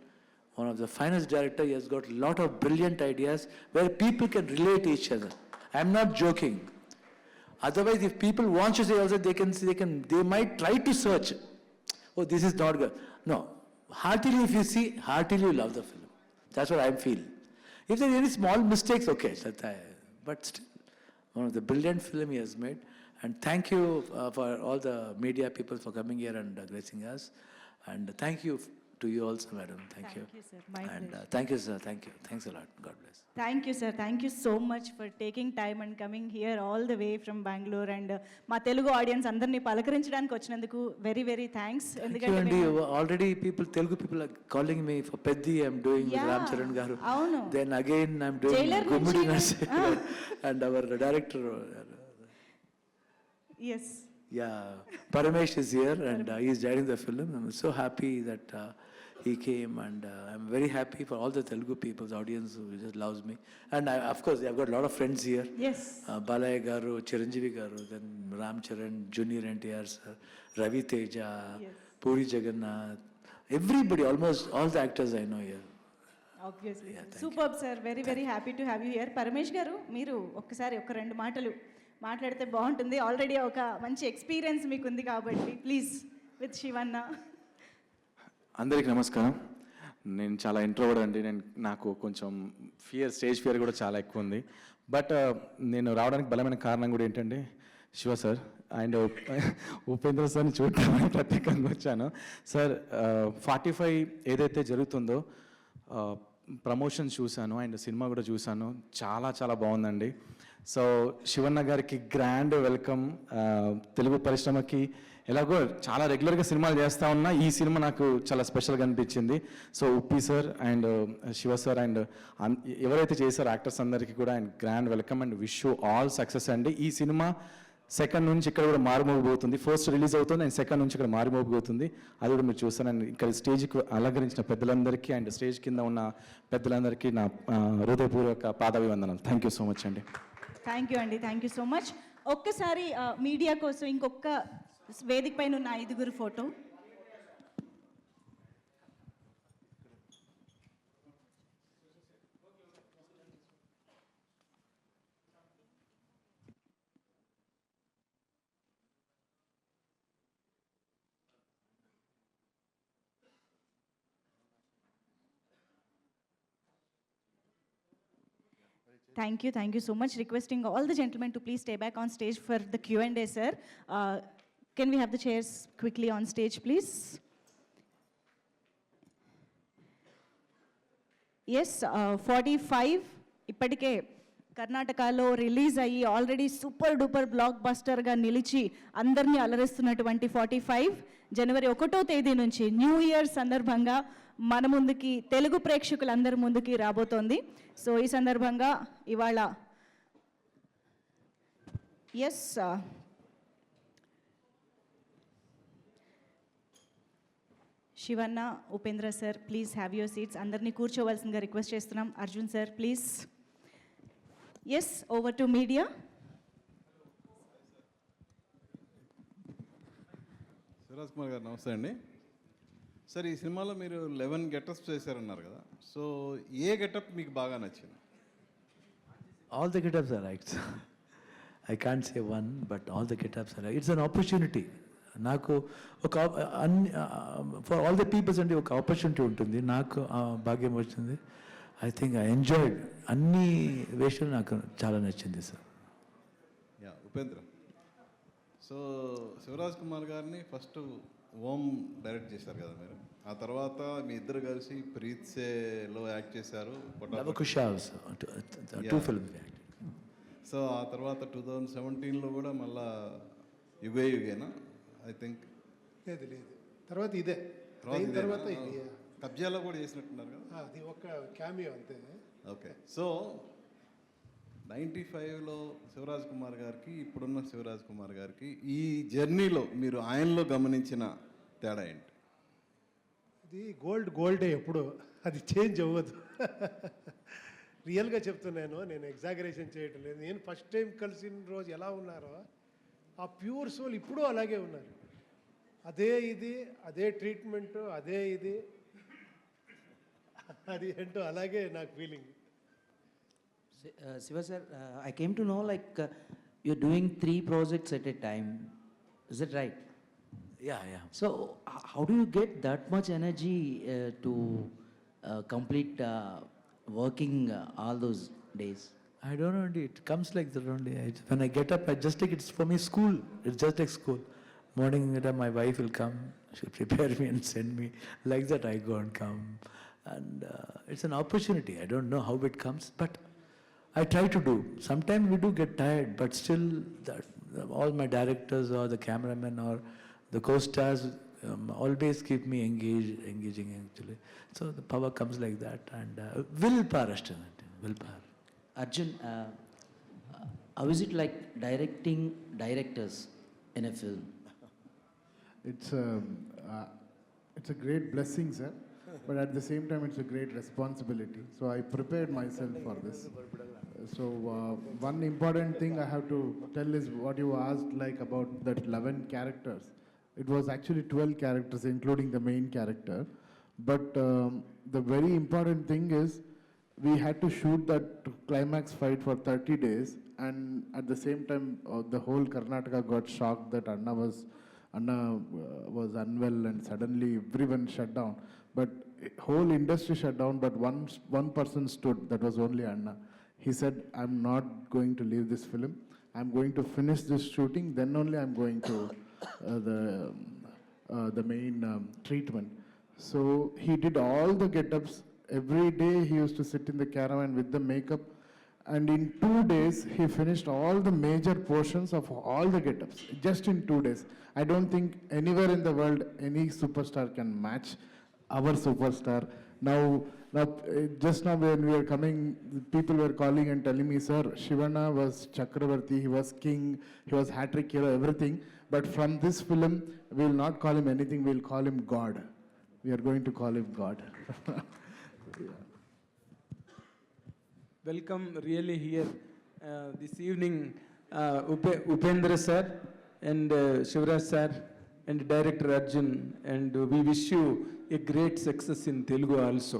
One of the finest director, he has got a lot of brilliant ideas where people can relate to each other. I'm not joking. Otherwise, if people want to say also, they might try to search. Oh, this is not good. No. Heartily, if you see, heartily you love the film. That's what I feel. If there are any small mistakes, okay. But still, one of the brilliant film he has made. And thank you for all the media people for coming here and gracing us. And thank you to you also, madam. Thank you. Thank you, sir. My And pleasure. thank you, sir. Thank you. Thanks a lot. God bless. Thank you, sir. Thank you so much for taking time and coming here all the way from Bangalore. And మా Telugu audience అందరినీ పలకరించడానికి వచ్చినందుకు very very thanks. Thank you, Andy. Already Telugu people are calling me for Peddi. I'm doing with Yeah, Ram Charan Garu. అవును. Then again, I'm doing Jailer Gumudi నుంచి, Nurse. And our director, yes yeah, Paramesh is here and he's directing the film. I'm so happy that he came, and I'm very happy for all the Telugu people, the audience who just loves me. And of course, I've got a lot of friends here. Yes Balaya Garu, Chiranjeevi Garu, then Ram Charan, Junior NTR sir, Ravi Teja, Yes. Puri Jagannath, everybody, almost all the actors I know here. Obviously super sir. Very very happy to have you here. Paramesh గారు, మీరు ఒక్కసారి ఒక 2 మాటలు మాట్లాడితే బాగుంటుంది. Already ఒక మంచి experience మీకు ఉంది కాబట్టి ప్లీజ్ విత్ శివన్న. అందరికీ నమస్కారం. నేను చాలా ఇంట్రోవర్డ్ అండి. నాకు కొంచెం స్టేజ్ ఫియర్ కూడా చాలా ఎక్కువ ఉంది. బట్ నేను రావడానికి బలమైన కారణం కూడా ఏంటంటే శివ సార్ అండ్ ఉపేంద్ర సార్ని చూడటానికి ప్రత్యేకంగా వచ్చాను. సార్ 45 ఏదైతే జరుగుతుందో ప్రమోషన్ చూశాను అండ్ సినిమా కూడా చూశాను. చాలా చాలా బాగుందండి. సో శివన్న గారికి గ్రాండ్ వెల్కమ్. తెలుగు పరిశ్రమకి ఎలాగో చాలా రెగ్యులర్గా సినిమాలు చేస్తూ ఉన్నా, ఈ సినిమా నాకు చాలా స్పెషల్గా అనిపించింది. So Uppi sir and Shiva sir and ఎవరైతే చేశారో యాక్టర్స్ అందరికీ కూడా and grand welcome and wish you all success అండి. ఈ సినిమా సెకండ్ నుంచి ఇక్కడ కూడా మారుమోగిపోతుంది. ఫస్ట్ రిలీజ్ అవుతుంది అండ్ సెకండ్ నుంచి ఇక్కడ మారుమోగిపోతుంది. అది కూడా మీరు చూస్తానండి. ఇక్కడ స్టేజ్కి అలంకరించిన పెద్దలందరికీ అండ్ స్టేజ్ కింద ఉన్న పెద్దలందరికీ నా హృదయపూర్వక పాదాభివందనాలు. థ్యాంక్ యూ సో మచ్ అండి. థ్యాంక్ యూ అండి. Thank you so much. ఒక్కసారి మీడియా కోసం ఇంకొక వేదిక పైన ఉన్న 5 photo. Thank you so much. Requesting all the gentlemen to please stay back on stage for the Q&A, sir. Can we have the chairs quickly on stage, please? Yes, 45 ఇప్పటికే కర్ణాటకలో release అయ్యి already super duper black బస్టర్గా నిలిచి అందరినీ అలరిస్తున్నటువంటి 45 జనవరి 1వ తేదీ నుంచి new year సందర్భంగా మన ముందుకి తెలుగు ప్రేక్షకులందరి ముందుకి రాబోతోంది. సో ఈ సందర్భంగా ఇవాళ yes Shivanna, Upendra sir, please have your seats. అందరినీ కూర్చోవలసిందిగా రిక్వెస్ట్ చేస్తున్నాం. Arjun sir, please. Yes, over to media. Shivaraj Kumar garu నమస్తే అండి. సార్, ఈ సినిమాలో మీరు 11 గెటప్స్ చేశారన్నారు కదా, సో ఏ గెటప్ మీకు బాగా నచ్చింది? All the get-ups are right. I can't say one, but all the get-ups are right. It's an opportunity. నాకు ఒక ఫర్ ఆల్ ద పీపుల్స్ అంటే ఒక ఆపర్చునిటీ ఉంటుంది. నాకు ఆ భాగ్యం వచ్చింది. I think I enjoyed. అన్ని వేషాలు నాకు చాలా నచ్చింది sir. Yeah, Upendra. So Shivaraj Kumar గారిని ఫస్ట్ ఓం డైరెక్ట్ చేశారు కదా మీరు, ఆ తర్వాత మీ ఇద్దరు కలిసి ప్రీత్ సేలో యాక్ట్ చేశారు. Lavakusha also, two films act. So ఆ తర్వాత 2017లో కూడా మళ్ళా యుగేనా ఐ థింక్. లేదు లేదు, తర్వాత ఇదే తర్వాత ఇది. కబ్జాలో కూడా చేసినట్టున్నారు కదా. అది ఒక క్యామియో అంతే. ఓకే. సో 95లో శివరాజ్ కుమార్ గారికి ఇప్పుడున్న శివరాజ్ కుమార్ గారికి ఈ జర్నీలో మీరు ఆయనలో గమనించిన తేడా ఏంటి? ఇది గోల్డే ఎప్పుడు, అది చేంజ్ అవ్వదు. రియల్గా చెప్తున్నాను, నేను ఎగ్జాగరేషన్ చేయటం లేదు. నేను ఫస్ట్ టైం కలిసిన రోజు ఎలా ఉన్నారో ఆ ప్యూర్ సోల్ ఇప్పుడు అలాగే ఉన్నారు. అదే ట్రీట్మెంట్, అదే ఇది, అది ఏంటో అలాగే నాకు feeling. Siva sir, I came to know you're doing 3 projects at a time. Is that right? Yeah. So how do you get that much energy to complete working all those days? I don't know, it comes like that only. When I get up, I just take it's for me school. It's just like school. Morning, my wife will come, she'll prepare me and send me. Like that, I go and come. And it's an opportunity. I don't know how it comes, but I try to do. Sometimes we do get tired, but still, all my directors or the cameramen or the co-stars always keep me engaging actually. So the power comes like that, and willpower, willpower. Arjun, how is it like directing directors in a film? It's a great blessing, sir, but at the same time, it's a great responsibility. So I prepared myself for this. So one important thing I have to tell is what you asked, like about that 11 characters. It was actually 12 characters, including the main character. But the very important thing is we had to shoot that climax fight for 30 days, and at the same time, the whole Karnataka got shocked that Anna was unwell, and suddenly everyone shut down. But whole industry shut down, but one person stood. That was only Anna. He said, "I'm not going to leave this film. I'm going to finish this shooting. Then only I'm going to the main treatment." So he did all the get-ups. Every day he used to sit in the caravan with the makeup, and in 2 days he finished all the major portions of all the get-ups. Just in 2 days. I don't think anywhere in the world any superstar can match our superstar. Now, just now when we were coming, people were calling and telling me, "Sir, Shivana was Chakravarti, he was king, he was hat-trick hero, everything. But from this film, we will not call him anything, we will call him God. We are going to call him God." Welcome really here this evening, Upendra sir and Shivraj sir and Director Arjun, and we wish you a great success in Telugu also.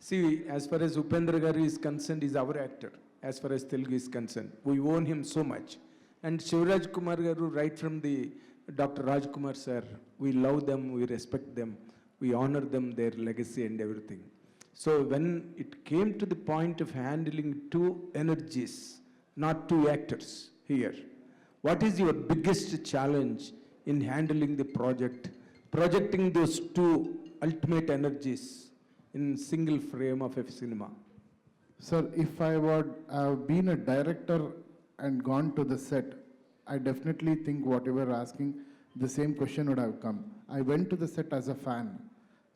See, as far as Upendra Garu is concerned, he is our actor. As far as Telugu is concerned, we own him so much. And Shivraj Kumar Garu, right from the Dr. Rajkumar sir, we love them, we respect them, we honor them, their legacy and everything. So when it came to the point of handling 2 energies, not 2 actors here, what is your biggest challenge in handling the project, projecting those 2 ultimate energies in single frame of a cinema? Sir, if I would have been a director and gone to the set, I definitely think what you were asking, the same question would have come. I went to the set as a fan.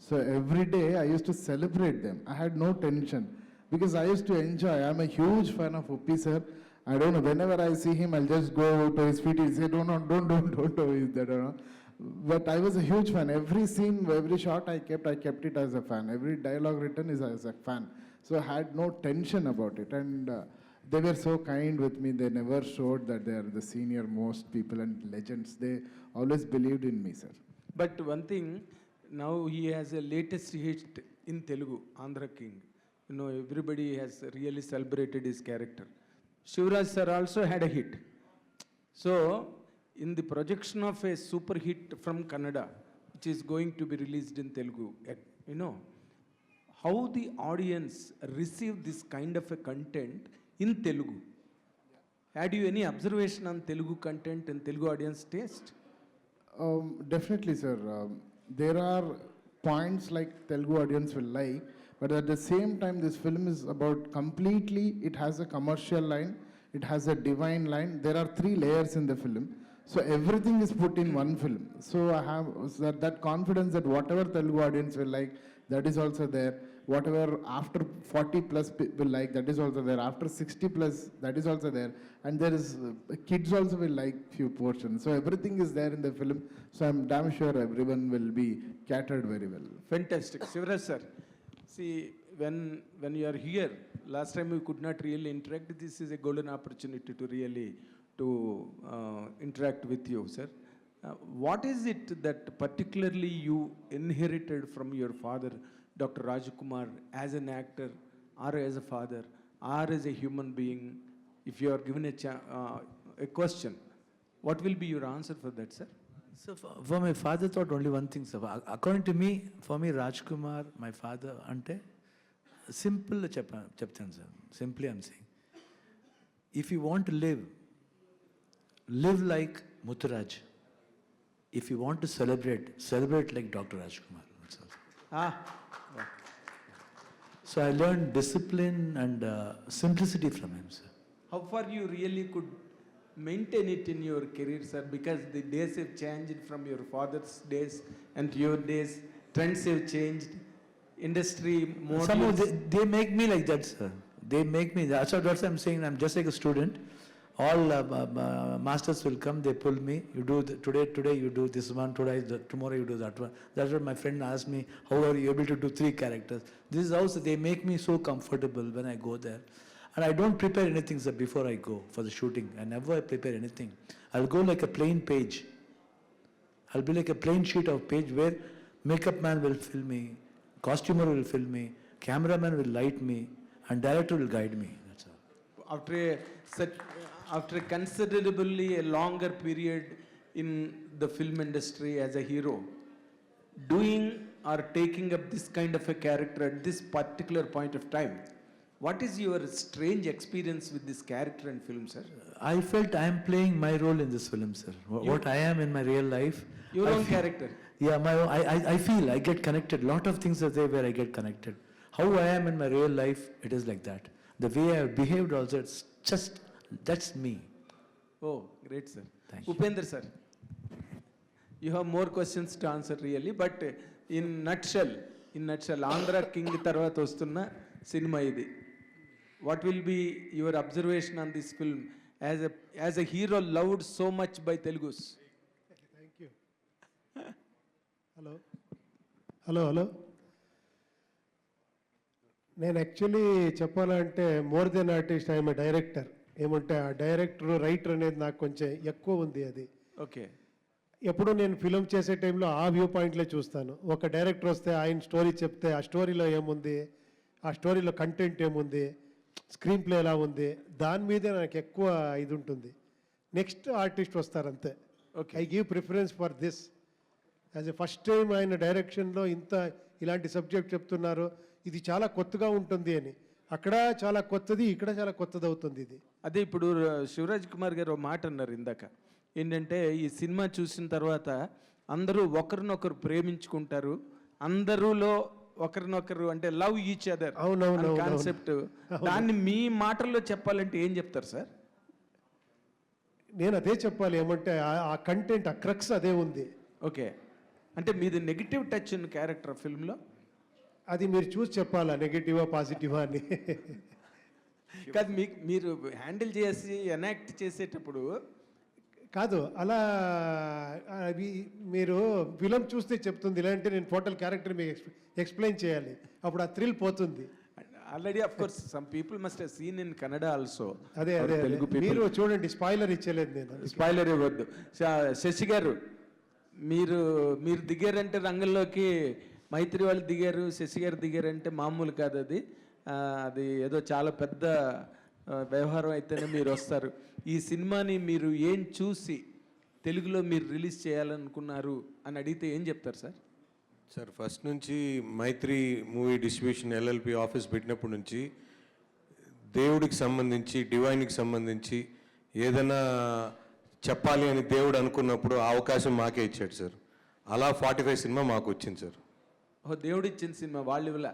So every day I used to celebrate them. I had no tension because I used to enjoy. I'm a huge fan of Uppi sir. I don't know, whenever I see him, I'll just go to his feet. He'll say, don't do that. But I was a huge fan. Every scene, every shot I kept it as a fan. Every dialogue written is as a fan. So I had no tension about it. And they were so kind with me. They never showed that they are the senior most people and legends. They always believed in me, sir. But one thing, now he has a latest hit in Telugu, Andhra King. You know, everybody has really celebrated his character. Shivraj sir also had a hit. So, in the projection of a super hit from Kannada, which is going to be released in Telugu, you know, how the audience receive this kind of a content in Telugu? Had you any observation on Telugu content and Telugu audience taste? Definitely, sir. There are points like Telugu audience will like, but at the same time, this film is about completely, it has a commercial line, it has a divine line. There are 3 layers in the film. So everything is put in one film. So I have that confidence that whatever Telugu audience will like, that is also there. Whatever after 40 plus will like, that is also there. After 60 plus, that is also there. And there is, kids also will like few portions. So everything is there in the film. So I'm damn sure everyone will be catered very well. Fantastic. Shivraj sir, see, when you are here, last time we could not really interact. This is a golden opportunity to really interact with you, sir. What is it that particularly you inherited from your father, Dr. Rajkumar, as an actor, or as a father, or as a human being? If you are given a question, what will be your answer for that, sir? So for my father thought only one thing, sir. According to me, for me, Rajkumar, my father, ante simple cheptanu, sir. Simply I'm saying, if you want to live like Mutturaj. If you want to celebrate like Dr. Rajkumar. That's all. So I learned discipline and simplicity from him, sir. How far you really could maintain it in your career, sir? Because the days have changed from your father's days and your days. Trends have changed. Industry more. Somehow they make me like that, sir. They make me. That's what I'm saying. I'm just like a student. All masters will come, they pull me. You do today you do this one, tomorrow you do that one. That's what my friend asked me, how are you able to do 3 characters? This is also, they make me so comfortable when I go there. And I don't prepare anything, sir, before I go for the shooting. I never prepare anything. I'll go like a plain page. I'll be like a plain sheet of page where makeup man will film me, costumer will film me, cameraman will light me, and director will guide me. That's all. After considerably a longer period in the film industry as a hero, doing or taking up this kind of a character at this particular point of time, what is your strange experience with this character in film, sir? I felt I am playing my role in this film, sir. What I am in my real life. Your own character? Yeah, I feel I get connected. Lot of things are there where I get connected. How I am in my real life, it is like that. The way I have behaved also, it's just, that's me. Oh, great, sir. Thank you. Upendra, sir. You have more questions to answer really, but in nutshell, Andhra King tarvata vastunna cinema idi. What will be your observation on this film as a hero loved so much by Telugus? Thank you. Hello. నేను actually చెప్పాలంటే more than artist I'm a director. ఏమంటే ఆ director writer అనేది నాకు కొంచెం ఎక్కువ ఉంది. అది ఓకే. ఎప్పుడు నేను ఫిలిం చేసే టైంలో ఆ వ్యూ పాయింట్లే చూస్తాను. ఒక డైరెక్టర్ వస్తే ఆయన స్టోరీ చెప్తే ఆ స్టోరీలో ఏముంది, ఆ స్టోరీలో కంటెంట్ ఏముంది, స్క్రీన్ ప్లే ఎలా ఉంది, దాని మీదే నాకు ఎక్కువ ఇది ఉంటుంది. నెక్స్ట్ ఆర్టిస్ట్ వస్తారంతే. Okay. I give preference for this. As a first time ఆయన డైరెక్షన్లో ఇలాంటి సబ్జెక్ట్ చెప్తున్నారు, ఇది చాలా కొత్తగా ఉంటుంది అని. అక్కడ చాలా కొత్తది, ఇక్కడ చాలా కొత్తది అవుతుంది ఇది. అదే ఇప్పుడు శివరాజ్ కుమార్ గారు ఒక మాట అన్నారు ఇందాక, ఏంటంటే ఈ సినిమా చూసిన తర్వాత అందరూ ఒకరినొకరు ప్రేమించుకుంటారు, అందరూలో ఒకరినొకరు అంటే లవ్ ఈచ్ అదర్ కాన్సెప్ట్. దాన్ని మీ మాటల్లో చెప్పాలంటే ఏం చెప్తారు సార్? నేను అదే చెప్పాలి. ఏమంటే ఆ కంటెంట్, ఆ క్రక్స్ అదే ఉంది. ఓకే. అంటే మీది నెగిటివ్ టచ్ ఉన్న క్యారెక్టర్ ఫిల్మ్లో, అది మీరు చూసి చెప్పాలా నెగిటివా పాజిటివా అని. కాదు, మీరు హ్యాండిల్ చేసి ఎనాక్ట్ చేసేటప్పుడు కాదు అలా అవి మీరు ఫిలం చూస్తే చెప్తుంది, ఇలాంటి నేను టోటల్ క్యారెక్టర్ మీకు ఎక్స్ప్లెయిన్ చేయాలి, అప్పుడు ఆ థ్రిల్ పోతుంది. Already, of course, some people must have seen in Kannada also. అదే Our అదే Telugu people. మీరు చూడండి, స్పాయిలర్ ఇచ్చేలేదు నేను. స్పాయిలర్ ఇవ్వద్దు. శశి గారు, మీరు మీరు దిగారంటే రంగంలోకి, మైత్రి వాళ్ళు దిగారు, శశి గారు దిగారంటే మామూలు కాదు అది. అది ఏదో చాలా పెద్ద వ్యవహారం అయితేనే మీరు వస్తారు. ఈ సినిమాని మీరు ఏం చూసి తెలుగులో మీరు రిలీజ్ చేయాలనుకున్నారు అని అడిగితే ఏం చెప్తారు సార్? సార్, ఫస్ట్ నుంచి మైత్రి మూవీ డిస్ట్రిబ్యూషన్ ఎల్ఎల్పి ఆఫీస్ పెట్టినప్పటి నుంచి దేవుడికి సంబంధించి, డివైన్కి సంబంధించి ఏదైనా చెప్పాలి అని దేవుడు అనుకున్నప్పుడు ఆ అవకాశం మాకే ఇచ్చాడు సార్. అలా 45 సినిమా మాకు వచ్చింది సార్. ఓ, దేవుడు ఇచ్చిన సినిమా వాళ్ళు ఇవ్వలే.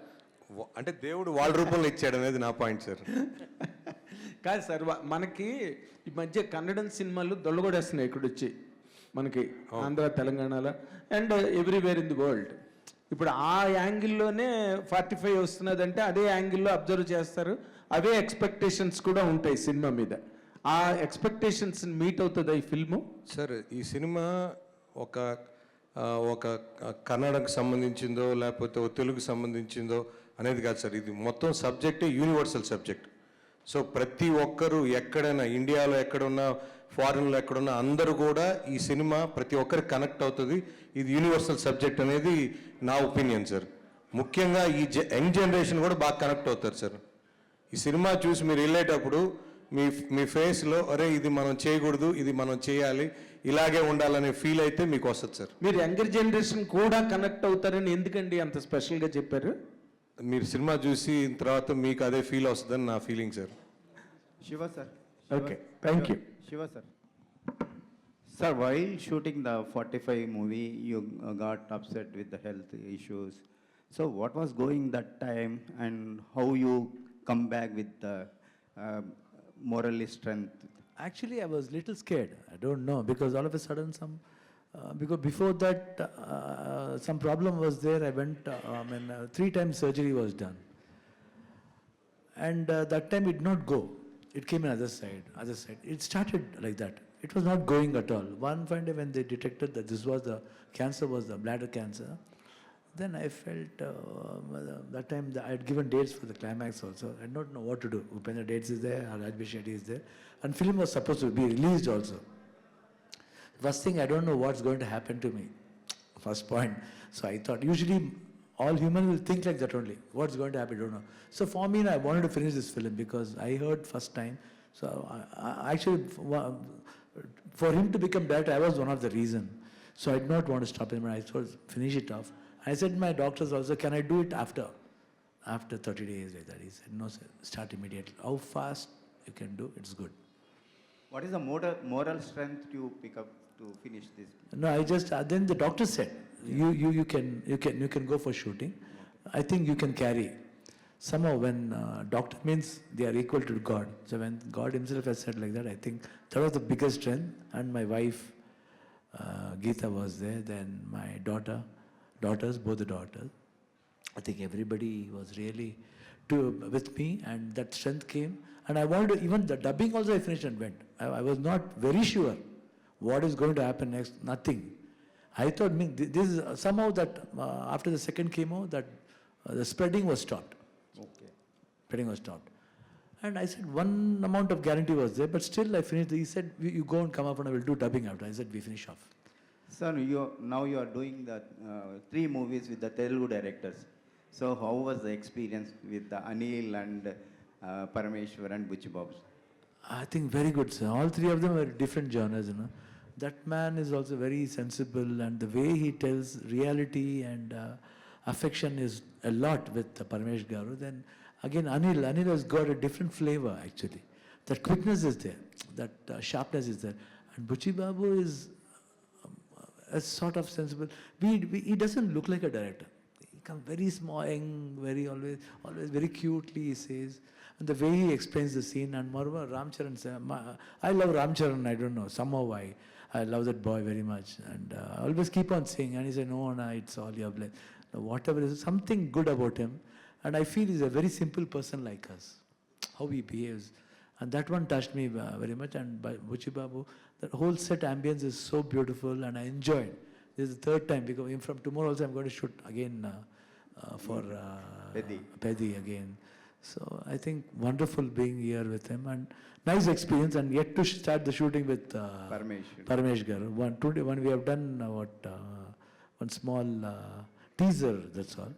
అంటే దేవుడు వాళ్ళ రూపంలో ఇచ్చాడు అనేది నా పాయింట్ సార్. కాదు సార్, మనకి ఈ మధ్య కన్నడం సినిమాలు దొల్లగొడేస్తున్నాయి ఇక్కడ వచ్చి మనకి ఆంధ్ర, తెలంగాణలో and everywhere in the world. ఇప్పుడు ఆ యాంగిల్లోనే 45 వస్తున్నదంటే అదే యాంగిల్లో అబ్జర్వ్ చేస్తారు, అవే ఎక్స్పెక్టేషన్స్ కూడా ఉంటాయి సినిమా మీద. ఆ ఎక్స్పెక్టేషన్స్ మీట్ అవుతుందా ఈ ఫిల్ము? సార్, ఈ సినిమా ఒక కన్నడకు సంబంధించిందో లేకపోతే తెలుగుకు సంబంధించిందో అనేది కాదు సార్. ఇది మొత్తం సబ్జెక్టే యూనివర్సల్ సబ్జెక్ట్. సో ప్రతి ఒక్కరు ఎక్కడైనా, ఇండియాలో ఎక్కడున్నా, ఫారిన్లో ఎక్కడున్నా అందరూ కూడా ఈ సినిమా ప్రతి ఒక్కరికి కనెక్ట్ అవుతుంది. ఇది యూనివర్సల్ సబ్జెక్ట్ అనేది నా ఒపీనియన్ సార్. ముఖ్యంగా ఈ యంగ్ జనరేషన్ కూడా బాగా కనెక్ట్ అవుతారు సార్. ఈ సినిమా చూసి మీరు వెళ్ళేటప్పుడు మీ ఫేస్లో అరే ఇది మనం చేయకూడదు, ఇది మనం చేయాలి, ఇలాగే ఉండాలనే ఫీల్ అయితే మీకు వస్తుంది సార్. మీరు యంగర్ జనరేషన్ కూడా కనెక్ట్ అవుతారని ఎందుకండి అంత స్పెషల్గా చెప్పారు? మీరు సినిమా చూసి తర్వాత మీకు అదే ఫీల్ వస్తుందని నా feeling sir. Shiva sir. Okay, thank you. Shiva sir. Sir, while shooting the 45 movie, you got upset with the health issues. So what was going that time and how you come back with the morally strength? Actually, I was little scared. I don't know, because all of a sudden because before that some problem was there. I went, 3 times surgery was done. And that time it did not go. It came in other side. It started like that. It was not going at all. One fine day when they detected that this was the cancer, was the bladder cancer, then I felt, that time I had given dates for the climax also. I did not know what to do. Upendra dates is there, Rajbir Shetty is there. And film was supposed to be released also. First thing, I don't know what's going to happen to me. First point. So I thought, usually all humans will think like that only. What's going to happen, I don't know. So for me, I wanted to finish this film because I heard first time. So I actually, for him to become director, I was one of the reason. So I did not want to stop him. I thought, finish it off. I said to my doctors also, can I do it after 30 days like that? He said, no sir, start immediately. How fast you can do, it's good. What is the moral strength to pick up to finish this? No, I just, then the doctor said, you can go for shooting. I think you can carry. Somehow when doctor means they are equal to God. So when God himself has said like that, I think that was the biggest strength. And my wife, Geeta was there, then my daughters, both the daughters. I think everybody was really with me, and that strength came. And I wanted to, even the dubbing also I finished and went. I was not very sure what is going to happen next, nothing. I thought, this is somehow that after the second chemo, that the spreading was stopped. Okay. Spreading was stopped. And I said, one amount of guarantee was there, but still I finished. He said, you go and come up and I will do dubbing after. I said, we finish off. Sir, now you are doing the 3 movies with the Telugu directors. So how was the experience with the Anil and Parameshwar and Butch Babu? I think very good, sir. All 3 of them are different genres, you know. That man is also very sensible, and the way he tells reality and affection is a lot with Paramesh Garu. Then again, Anil has got a different flavor actually. That quickness is there, that sharpness is there. And Butchi Babu is a sort of sensible. He doesn't look like a director. He comes very small, very always very cutely he says. And the way he explains the scene, and moreover, Ramcharan, I love Ramcharan, I don't know, somehow I love that boy very much. And I always keep on saying, and he said, no, it's all your blessing. Whatever is, something good about him. And I feel he's a very simple person like us. How he behaves. And that one touched me very much. And by Buchi Babu, the whole set ambience is so beautiful and I enjoyed. This is the third time because from tomorrow also I'm going to shoot again for Pedi again. So I think wonderful being here with him and nice experience and yet to start the shooting with Paramesh Garu. One we have done one small teaser, that's all.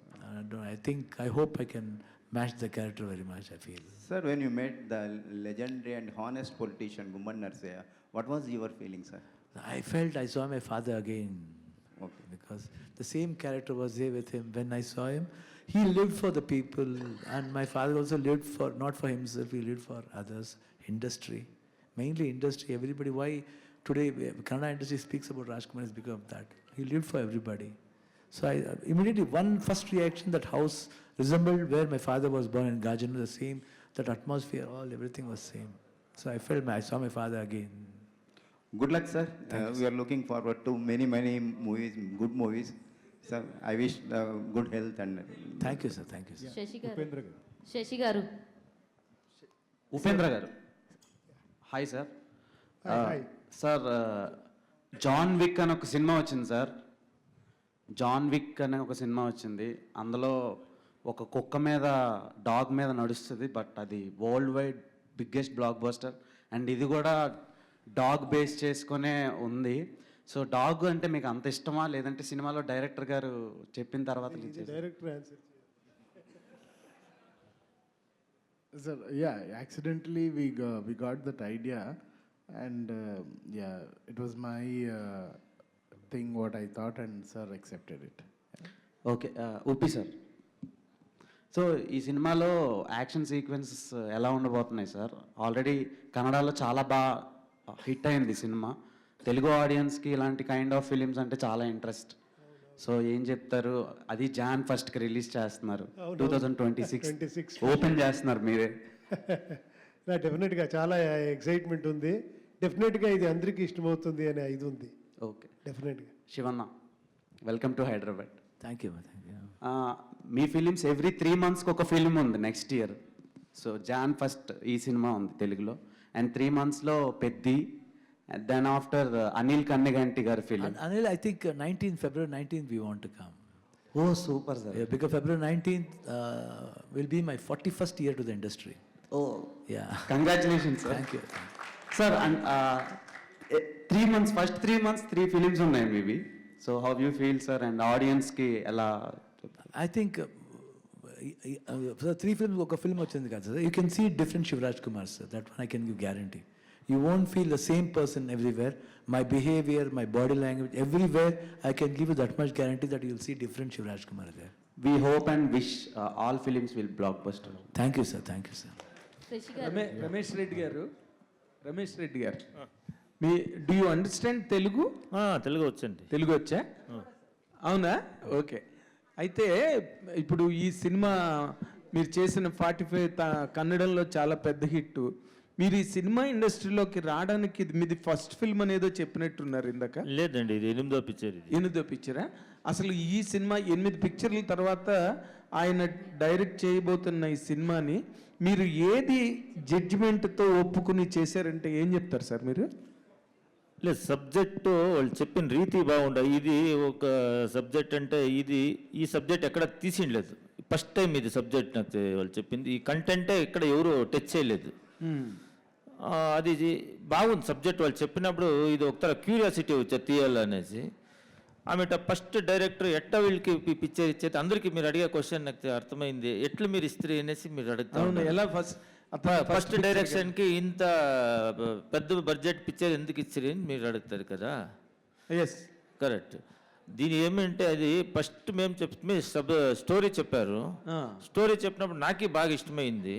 I hope I can match the character very much, I feel. Sir, when you met the legendary and honest politician Gumman Narsaya, what was your feeling, sir? I felt I saw my father again. Okay. Because the same character was there with him. When I saw him, he lived for the people, and my father also lived for, not for himself, he lived for others, industry, mainly industry, everybody. Why today Kannada industry speaks about Rajkumar is because of that. He lived for everybody. So I immediately, first reaction, that house resembled where my father was born in Gajanu, the same, that atmosphere, everything was same. So I felt, I saw my father again. Good luck, sir. We are looking forward to many movies, good movies. Sir, I wish good health and... Thank you, sir. Thank you, sir. Shashi garu Upendra గారు hi sir sir John Wick అని ఒక cinema వచ్చింది sir John Wick అనే ఒక cinema వచ్చింది అందులో ఒక కుక్క మీద డాగ్ మీద నడుస్తుంది బట్ అది world wide biggest block buster and ఇది కూడా డాగ్ బేస్ చేసుకునే ఉంది సో డాగ్ అంటే మీకు అంత ఇష్టమా లేదంటే సినిమాలో డైరెక్టర్ గారు చెప్పిన తర్వాత director answer. Sir, yeah, accidentally we got that idea, and it was my thing what I thought, and sir accepted it. Okay Uppi sir so ఈ సినిమాలో యాక్షన్ సీక్వెన్సెస్ ఎలా ఉండబోతున్నాయి సార్ ఆల్రెడీ కన్నడలో చాలా బాగా హిట్ అయింది సినిమా తెలుగు ఆడియన్స్కి ఇలాంటి కైండ్ ఆఫ్ ఫిలిమ్స్ అంటే చాలా ఇంట్రెస్ట్ సో ఏం చెప్తారు అది Jan 1st రిలీజ్ చేస్తున్నారు 2026 ఓపెన్ చేస్తున్నారు మీరే డెఫినెట్గా చాలా ఎక్సైట్మెంట్ ఉంది. డెఫినెట్గా ఇది అందరికీ ఇష్టమవుతుంది అనే ఇది ఉంది. ఓకే డెఫినెట్గా. Shivanna welcome to Hyderabad. Thank you. మీ ఫిలిమ్స్ ఎవ్రీ 3 monthsకి ఒక ఫిలిం ఉంది next year. So Jan 1st ఈ సినిమా ఉంది తెలుగులో అండ్ 3 monthsలో Peddi and then after Anil Kanniganti gar film. Anil, I think February 19th we want to come. Oh, super sir. Yeah, because February 19th will be my 41st year to the industry. Oh, yeah. Congratulations sir. Thank you. Sir, and 3 months, first 3 months 3 films ఉన్నాయి maybe. So how you feel sir and audience ki ela? I think so 3 films oka film vachindi kada sir. You can see different Shivraj Kumar sir. That one I can give guarantee. You won't feel the same person everywhere. My behavior, my body language, everywhere, I can give you that much guarantee that you'll see different Shivraj Kumar there. We hope and wish all films will blockbuster. Thank you, sir. Thank you, sir. Shashi garu Ramesh Reddy garu మీ do you understand Telugu? Telugu వచ్చండి. తెలుగు వచ్చా? అవునా? Okay. అయితే ఇప్పుడు ఈ cinema మీరు చేసిన 45 కన్నడంలో చాలా పెద్ద హిట్. మీరు ఈ సినిమా ఇండస్ట్రీలోకి రావడానికి ఇది మీది ఫస్ట్ ఫిల్మ్ అనేదో చెప్పినట్టున్నారు ఇందాక. లేదండి, ఇది 8వ పిక్చర్. 8వ పిక్చరా? అసలు ఈ సినిమా 8 పిక్చర్ల తర్వాత ఆయన డైరెక్ట్ చేయబోతున్న ఈ సినిమాని మీరు ఏది జడ్జిమెంట్తో ఒప్పుకుని చేశారంటే ఏం చెప్తారు సార్ మీరు? లేదు, సబ్జెక్టు వాళ్ళు చెప్పిన రీతి బాగుండ. ఇది ఒక సబ్జెక్ట్ అంటే ఈ సబ్జెక్ట్ ఎక్కడ తీసిండలేదు. ఫస్ట్ టైం ఇది సబ్జెక్ట్ నాకు వాళ్ళు చెప్పింది. ఈ కంటెంటే ఇక్కడ ఎవరు టచ్ చేయలేదు. అది బాగుంది సబ్జెక్ట్. వాళ్ళు చెప్పినప్పుడు ఇది ఒక క్యూరియాసిటీ వచ్చా తీయాలనేసి. ఆమె ఫస్ట్ డైరెక్టర్ ఎట్లా వీళ్ళకి పిక్చర్ ఇచ్చేది అందరికీ మీరు అడిగే క్వశ్చన్ నాకు అర్థమైంది. ఎట్లా మీరు ఇస్త్రీ అనేసి మీరు అడుగుతారు. ఎలా ఫస్ట్ డైరెక్షన్కి ఇంత పెద్ద బడ్జెట్ పిక్చర్ ఎందుకు ఇచ్చారు అని మీరు అడుగుతారు కదా. Yes, correct. దీని ఏమంటే అది ఫస్ట్ మేము స్టోరీ చెప్పారు. స్టోరీ చెప్పినప్పుడు నాకే బాగా ఇష్టమైంది.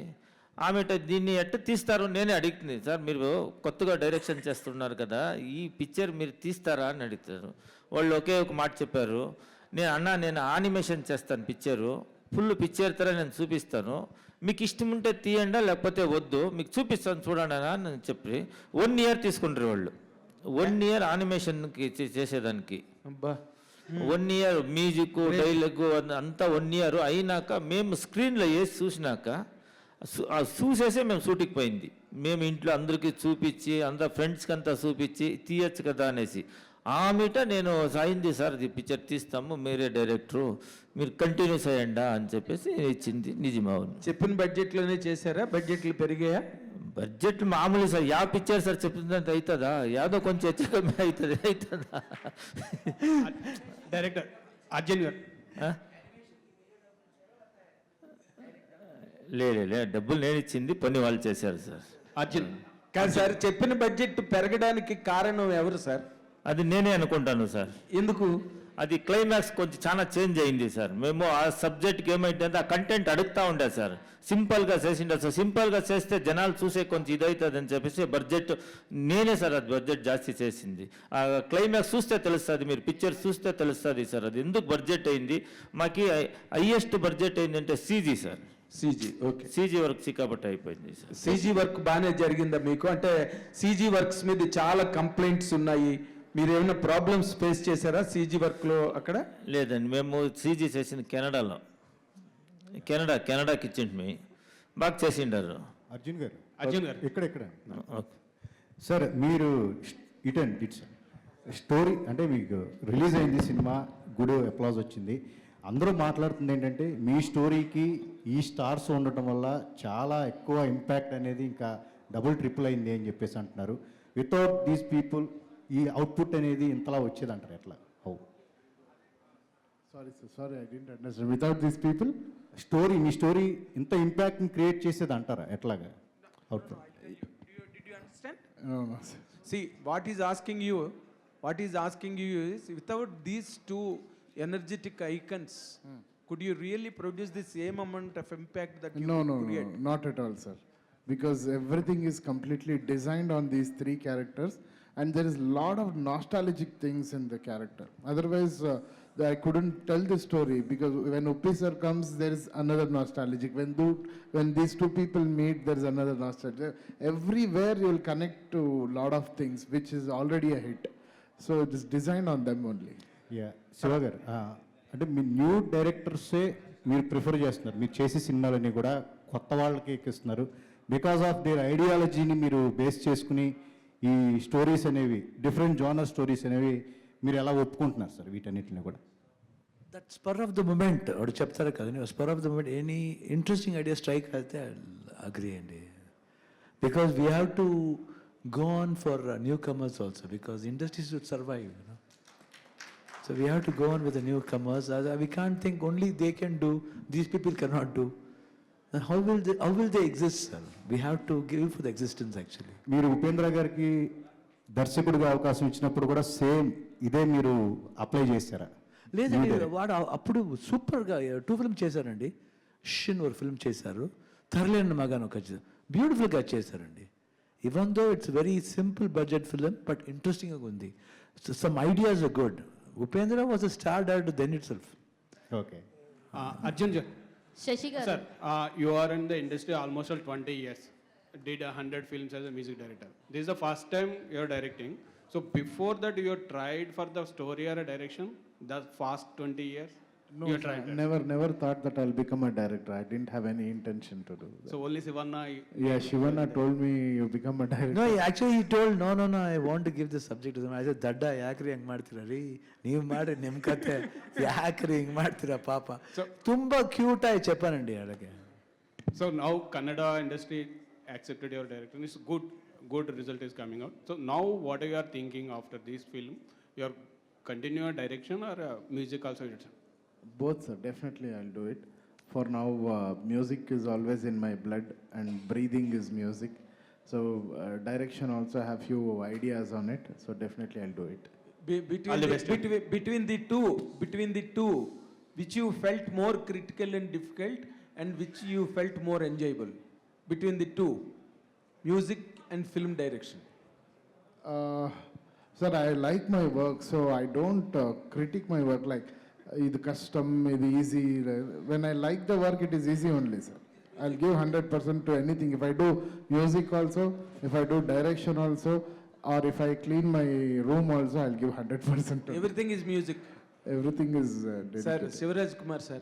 ఆమె దీన్ని ఎట్ట తీస్తారో నేనే అడుగుతుంది. సార్ మీరు కొత్తగా డైరెక్షన్ చేస్తున్నారు కదా, ఈ పిక్చర్ మీరు తీస్తారా అని అడుగుతారు. వాళ్ళు ఒకే ఒక మాట చెప్పారు, నేను యానిమేషన్ చేస్తాను పిక్చరు, ఫుల్ పిక్చర్ తర నేను చూపిస్తాను, మీకు ఇష్టం ఉంటే తీయండా లేకపోతే వద్దు, మీకు చూపిస్తాను చూడండి అని చెప్పి 1 year తీసుకుంటారు వాళ్ళు. 1 year యానిమేషన్కి చేసేదానికి. 1 year మ్యూజిక్ డైలాగ్ అంతా 1 year అయినాక మేము స్క్రీన్లో వేసి చూసినాక చూసేసే మేము షూటింగ్కి పోయింది. మేము ఇంట్లో అందరికీ చూపించి అందరు ఫ్రెండ్స్కి అంతా చూపించి తీయచ్చు కదా అనేసి ఆమెట నేను సాయింది సార్ ఇది పిక్చర్ తీస్తాము మీరే డైరెక్టరు మీరు కంటిన్యూస్ అయ్యండా అని చెప్పేసి ఇచ్చింది నిజమవును. చెప్పిన బడ్జెట్లోనే చేశారా? బడ్జెట్లు పెరిగాయా? బడ్జెట్ మామూలు సార్ యా పిక్చర్ సార్ చెప్తుందంటే అవుతుందా? యాదో కొంచెం ಹೆಚ್ಚು కಮ್ಮಿ అవుతుందా? డైరెక్టర్ అర్జున్ గారు లే డబ్బులు నేను ఇచ్చింది పని వాళ్ళు చేశారు సార్. అర్జున్ కాదు సార్, చెప్పిన బడ్జెట్ పెరగడానికి కారణం ఎవరు సార్? అది నేనే అనుకుంటాను సార్. ఎందుకు? అది క్లైమాక్స్ కొంచెం చాలా చేంజ్ అయింది సార్. మేము ఆ సబ్జెక్ట్కి ఏమైందంటే ఆ కంటెంట్ అడుగుతూ ఉండే సార్. సింపుల్గా చేసిండే సార్. సింపుల్గా చేస్తే జనాలు చూసే కొంచెం ఇదవుతుంది అని చెప్పేసి బడ్జెట్ నేనే సార్ అది బడ్జెట్ జాస్తి చేసింది. ఆ క్లైమాక్స్ చూస్తే తెలుస్తుంది, మీరు పిక్చర్ చూస్తే తెలుస్తుంది సార్ అది ఎందుకు బడ్జెట్ అయింది. మాకు హైయెస్ట్ బడ్జెట్ అయిందంటే CG sir. CG, okay. CG work కాబట్టి అయిపోయింది సార్. సీజీ వర్క్ బాగానే జరిగిందా మీకు? అంటే సీజీ వర్క్స్ మీద చాలా కంప్లైంట్స్ ఉన్నాయి. మీరు ఏమైనా ప్రాబ్లమ్స్ ఫేస్ చేశారా సీజీ వర్క్లో అక్కడ? లేదండి, మేము సీజీ చేసింది కెనడాలో. కెనడాకి ఇచ్చింటి బాగా చేసిండారు. అర్జున్ గారు ఇక్కడ ఓకే సార్, మీరు ఇట్స్ స్టోరీ అంటే మీకు రిలీజ్ అయింది సినిమా, గుడ్ అప్లాజ్ వచ్చింది. అందరూ మాట్లాడుతుంది ఏంటంటే మీ స్టోరీకి ఈ స్టార్స్ ఉండటం వల్ల చాలా ఎక్కువ ఇంపాక్ట్ అనేది ఇంకా డబుల్ ట్రిపుల్ అయింది అని చెప్పేసి అంటున్నారు. వితౌట్ దీస్ పీపుల్ ఈ అవుట్పుట్ అనేది ఇంతలా వచ్చేది అంటారు ఎట్లా? How? Sorry I didn't understand. Without these people me story ఇంత ఇంపాక్ట్ని క్రియేట్ చేసేది అంటారా ఎట్లాగా output? Did you understand? See, what is asking you is, without these two energetic icons, could you really produce the same amount of impact that you create? No, not at all, sir. Because everything is completely designed on these three characters, and there is a lot of nostalgic things in the character. Otherwise, I couldn't tell the story, because when Uppi sir comes, there is another nostalgic. When these two people meet, there is another nostalgic. Everywhere you will connect to a lot of things, which is already a hit. So it is designed on them only. Yeah Shiva గారు, అంటే మీ new డైరెక్టర్సే మీరు prefer చేస్తున్నారు. మీరు చేసే సినిమాలన్నీ కూడా కొత్త వాళ్ళకి ఎక్కిస్తున్నారు. బికాస్ ఆఫ్ దేర్ ఐడియాలజీని మీరు బేస్ చేసుకుని ఈ స్టోరీస్ అనేవి, డిఫరెంట్ జోనర్ స్టోరీస్ అనేవి మీరు ఎలా ఒప్పుకుంటున్నారు సార్ వీటన్నిటిని కూడా? That spur of the moment వాడు చెప్తారు కదండి, spur of the moment any interesting idea strike అయితే అగ్రీ అండి. Because we have to go on for newcomers also, because industry should survive. So we have to go on with the newcomers. We can't think only they can do, these people cannot do. Then how will they exist, sir? We have to give for the existence actually. మీరు ఉపేంద్ర గారికి దర్శకుడిగా అవకాశం ఇచ్చినప్పుడు కూడా same ఇదే మీరు apply చేశారా? లేదండి, వాడు అప్పుడు సూపర్గా 2 ఫిల్మ్ చేశారండి. షిన్ ఒక ఫిల్మ్ చేశారు, తరలేని మగాన్ ఒక బ్యూటిఫుల్గా చేశారండి. Even though it's very simple budget film, but ఇంట్రెస్టింగ్గా ఉంది. Some ideas are good. Upendra was a star director then itself. Okay. Arjun ji. Shashi garu. Sir, you are in the industry almost 20 years. Did 100 films as a music director. This is the first time you are directing. So before that you tried for the story or a direction? The past 20 years? No, you tried that? never thought that I'll become a director. I didn't have any intention to do that. So only Sivanna? Yeah, Shivana told me you become a director. No, actually he told, no, I want to give this subject to them. I said, Dadda, yakri hang ಮಾಡ್ತೀರಾ ರೀ, ನೀವು ಮಾಡಿ ನಿಮ್ಮ ಕತೆ ಯಾಕ್ರಿ ಹಿಂಗೆ ಮಾಡ್ತೀರಾ ಪಾಪ. ತುಂಬ ಕ್ಯೂಟ್ ಆಗಿ చెప్పానండి అలాగే. So now Kannada industry accepted your direction. It's good result is coming out. So now what you are thinking after this film? You are continue your direction or music also? Both, sir. Definitely, I'll do it. For now, music is always in my blood, and breathing is music. So, direction also have few ideas on it. So, definitely, I'll do it. Between the two, which you felt more critical and difficult, and which you felt more enjoyable? Between the two, music and film direction. Sir, I like my work, so I don't critique my work like. This custom, this easy. When I like the work, it is easy only, sir. I'll give 100% to anything. If I do music also, if I do direction also, or if I clean my room also, I'll give 100% to Everything is music. Everything is dedicated. Sir, Shivaraj Kumar sir,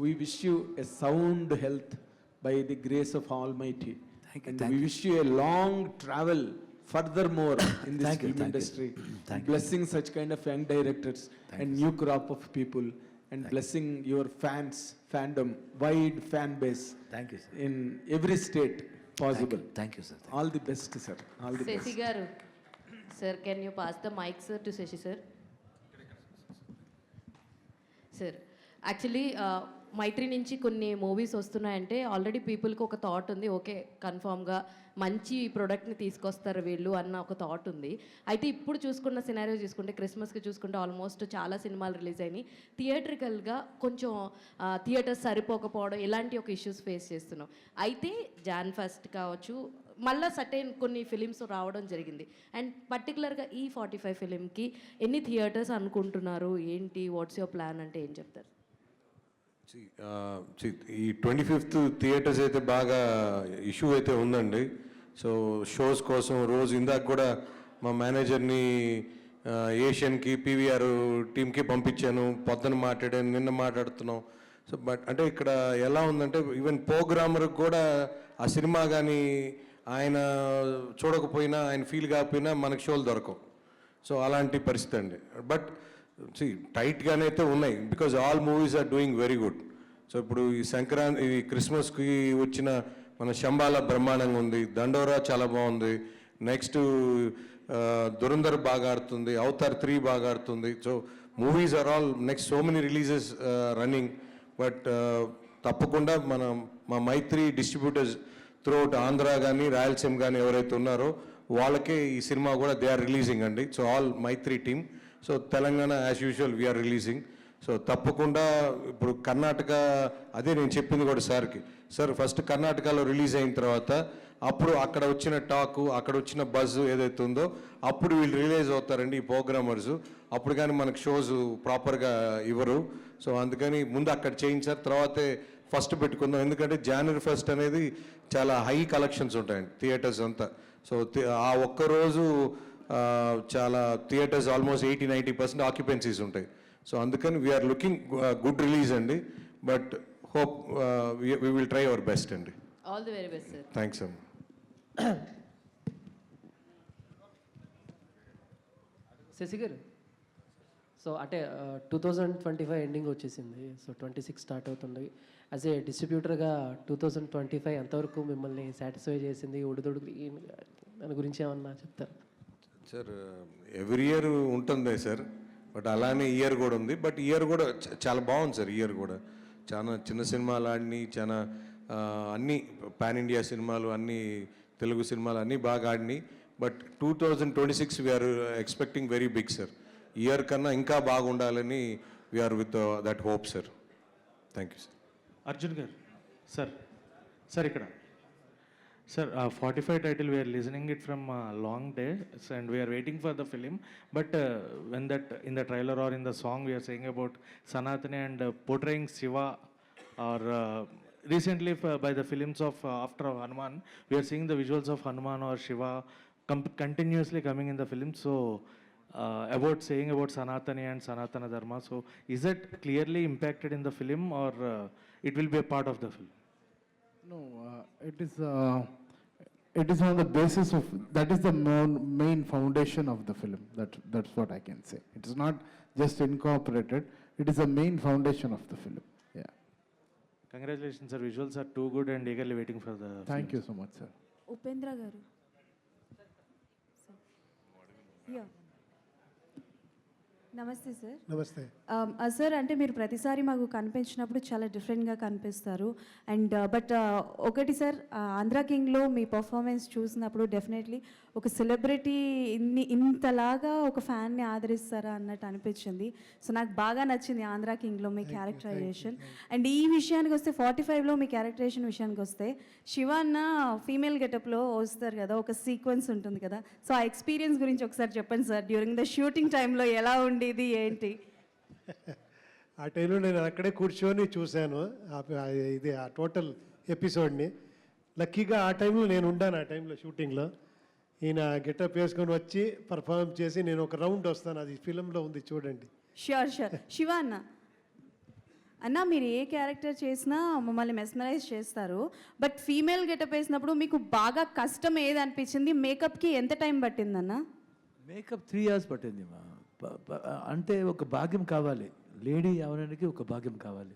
we wish you a sound health by the grace of Almighty. And we wish you a long travel furthermore in this film industry. Blessing such kind of young directors and new crop of people, and blessing your fans, fandom, wide fan base. Thank you, sir. In every state possible. Thank you, sir. All the best, sir. All the best. Shashi గారు, sir, can you pass the mic, sir, to Shashi, sir? Sir, actually, మైత్రి నుంచి కొన్ని movies వస్తున్నాయంటే already పీపుల్కి ఒక thought ఉంది, okay కన్ఫామ్గా మంచి ప్రోడక్ట్ని తీసుకొస్తారు వీళ్ళు అన్న ఒక థాట్ ఉంది. అయితే ఇప్పుడు చూసుకున్న సినారియో చూసుకుంటే క్రిస్మస్కి చూసుకుంటే ఆల్మోస్ట్ చాలా సినిమాలు రిలీజ్ అయినాయి. థియేట్రికల్గా కొంచెం థియేటర్స్ సరిపోకపోవడం ఇలాంటి ఒక ఇష్యూస్ ఫేస్ చేస్తున్నాం. అయితే జాన్ ఫస్ట్ కావచ్చు, మళ్ళీ సర్టెన్ కొన్ని ఫిలిమ్స్ రావడం జరిగింది. అండ్ పర్టికులర్గా ఈ 45 ఫిలింకి ఎన్ని థియేటర్స్ అనుకుంటున్నారు, ఏంటి, వాట్స్ యువర్ ప్లాన్ అంటే ఏం చెప్తారు? ఈ 25th థియేటర్స్ అయితే బాగా ఇష్యూ అయితే ఉందండి. సో షోస్ కోసం రోజు ఇందాక కూడా మా మేనేజర్ని ఏషియన్కి పీవీఆర్ టీంకి పంపించాను, పొద్దున మాట్లాడాను, నిన్న మాట్లాడుతున్నాం. సో బట్ అంటే ఇక్కడ ఎలా ఉందంటే ఈవెన్ ప్రోగ్రామర్కి కూడా ఆ సినిమా కానీ ఆయన చూడకపోయినా, ఆయన ఫీల్ కాకపోయినా మనకు షోలు దొరకవు. సో అలాంటి పరిస్థితి అండి. బట్ టైట్గానే అయితే ఉన్నాయి, because all movies are doing very good. So ఇప్పుడు ఈ సంక్రాంతి, ఈ క్రిస్మస్కి వచ్చిన మన శంబాల బ్రహ్మాండంగా ఉంది, దండోరా చాలా బాగుంది, నెక్స్ట్ దురంధర్ బాగా ఆడుతుంది, అవతార్ 3 బాగా ఆడుతుంది. So movies are all next so many releases running. But తప్పకుండా మా మైత్రి డిస్ట్రిబ్యూటర్స్ త్రూఅవుట్ ఆంధ్ర కానీ రాయలసీమ కానీ ఎవరైతే ఉన్నారో వాళ్ళకే ఈ సినిమా కూడా దే ఆర్ రిలీజింగ్ అండి. So all Mythri team. So Telangana as usual we're releasing. So తప్పకుండా ఇప్పుడు కర్ణాటక, అదే నేను చెప్పింది కూడా సార్కి, సార్ ఫస్ట్ కర్ణాటకలో రిలీజ్ అయిన తర్వాత అప్పుడు అక్కడ వచ్చిన టాకు, అక్కడ వచ్చిన బజ్ ఏదైతే ఉందో అప్పుడు వీళ్ళు రిలీజ్ అవుతారండి ఈ ప్రోగ్రామర్స్. అప్పుడు కానీ మనకు షోస్ ప్రాపర్గా ఇవ్వరు. సో అందుకని ముందు అక్కడ చేయించారు, తర్వాతే ఫస్ట్ పెట్టుకుందాం. ఎందుకంటే January 1st అనేది చాలా హై కలెక్షన్స్ ఉంటాయండి థియేటర్స్ అంతా. సో ఆ ఒక్కరోజు చాలా థియేటర్స్ ఆల్మోస్ట్ 80-90% ఆక్యుపెన్సీస్ ఉంటాయి. సో అందుకని వీఆర్ లుకింగ్ గుడ్ రిలీజ్ అండి. But hope we will try our best అండి. All the very best, sir. Thanks అమ్మ. శశి గారు, సో అంటే 2025 ఎండింగ్ వచ్చేసింది, సో 26 స్టార్ట్ అవుతుంది. యాజ్ ఏ డిస్ట్రిబ్యూటర్గా 2025 ఎంతవరకు మిమ్మల్ని సాటిస్ఫై చేసింది? ఉడుదుడు దాని గురించి ఏమన్నా చెప్తారు? సార్ ఎవ్రీ ఇయర్ ఉంటుంది సార్, బట్ అలానే ఇయర్ కూడా ఉంది. బట్ ఇయర్ కూడా చాలా బాగుంది సార్. ఇయర్ కూడా చాలా చిన్న సినిమాలు ఆడిని, చాలా అన్నీ పాన్ ఇండియా సినిమాలు, అన్నీ తెలుగు సినిమాలు అన్నీ బాగా ఆడినాయి. But 2026 we're expecting very big sir. Year కన్నా ఇంకా బాగుండాలని we're with that hope sir. Thank you sir. Arjun గారు, సార్ ఇక్కడ sir 45 title we are listening it from long days and we are waiting for the film, but when that in the trailer or in the song we are saying about Sanatani and portraying Shiva, or recently by the films of after Hanuman we are seeing the visuals of Hanuman or Shiva continuously coming in the film. So about saying about Sanatani and Sanatana Dharma, so is it clearly impacted in the film or it will be a part of the film? No, it is on the basis of, that is the main foundation of the film. That's what I can say. It is not just incorporated, it is the main foundation of the film. Yeah. Congratulations sir, visuals are too good and eagerly waiting for the Thank film. you so much, sir. Upendra గారు, నమస్తే sir. నమస్తే sir, అంటే మీరు ప్రతిసారి మాకు కనిపించినప్పుడు చాలా డిఫరెంట్గా కనిపిస్తారు. అండ్ బట్ ఒకటి సార్, ఆంధ్ర కింగ్లో మీ పర్ఫార్మెన్స్ చూసినప్పుడు డెఫినెట్లీ ఒక సెలబ్రిటీ ఇంతలాగా ఒక ఫ్యాన్ని ఆదరిస్తారా అన్నట్టు అనిపించింది. సో నాకు బాగా నచ్చింది ఆంధ్ర కింగ్లో మీ క్యారెక్టరైజేషన్. అండ్ ఈ విషయానికి వస్తే 45లో మీ క్యారెక్టరైజేషన్ విషయానికి వస్తే శివ అన్న ఫీమేల్ గెటప్లో వస్తారు కదా, ఒక సీక్వెన్స్ ఉంటుంది కదా. సో ఆ ఎక్స్పీరియన్స్ గురించి ఒకసారి చెప్పండి సార్. డ్యూరింగ్ ద షూటింగ్ టైంలో ఎలా ఉండేది, ఏంటి? ఆ టైంలో నేను అక్కడే కూర్చొని చూశాను ఇది ఆ టోటల్ ఎపిసోడ్ని. లక్కీగా ఆ టైంలో నేను ఉండాను, ఆ టైంలో షూటింగ్లో. ఈయన గెటప్ వేసుకొని వచ్చి పర్ఫార్మ్ చేసి నేను ఒక రౌండ్ వస్తాను, అది ఫిలంలో ఉంది చూడండి. ష్యూర్. శివ అన్న, అన్న మీరు ఏ క్యారెక్టర్ చేసినా మమ్మల్ని మెస్మరైజ్ చేస్తారు, బట్ ఫీమేల్ గెటప్ వేసినప్పుడు మీకు బాగా కష్టం ఏది అనిపించింది? మేకప్కి ఎంత టైం పట్టిందన్న? మేకప్ 3 years పట్టింది మా అంటే ఒక భాగ్యం కావాలి, లేడీ అవడానికి ఒక భాగ్యం కావాలి.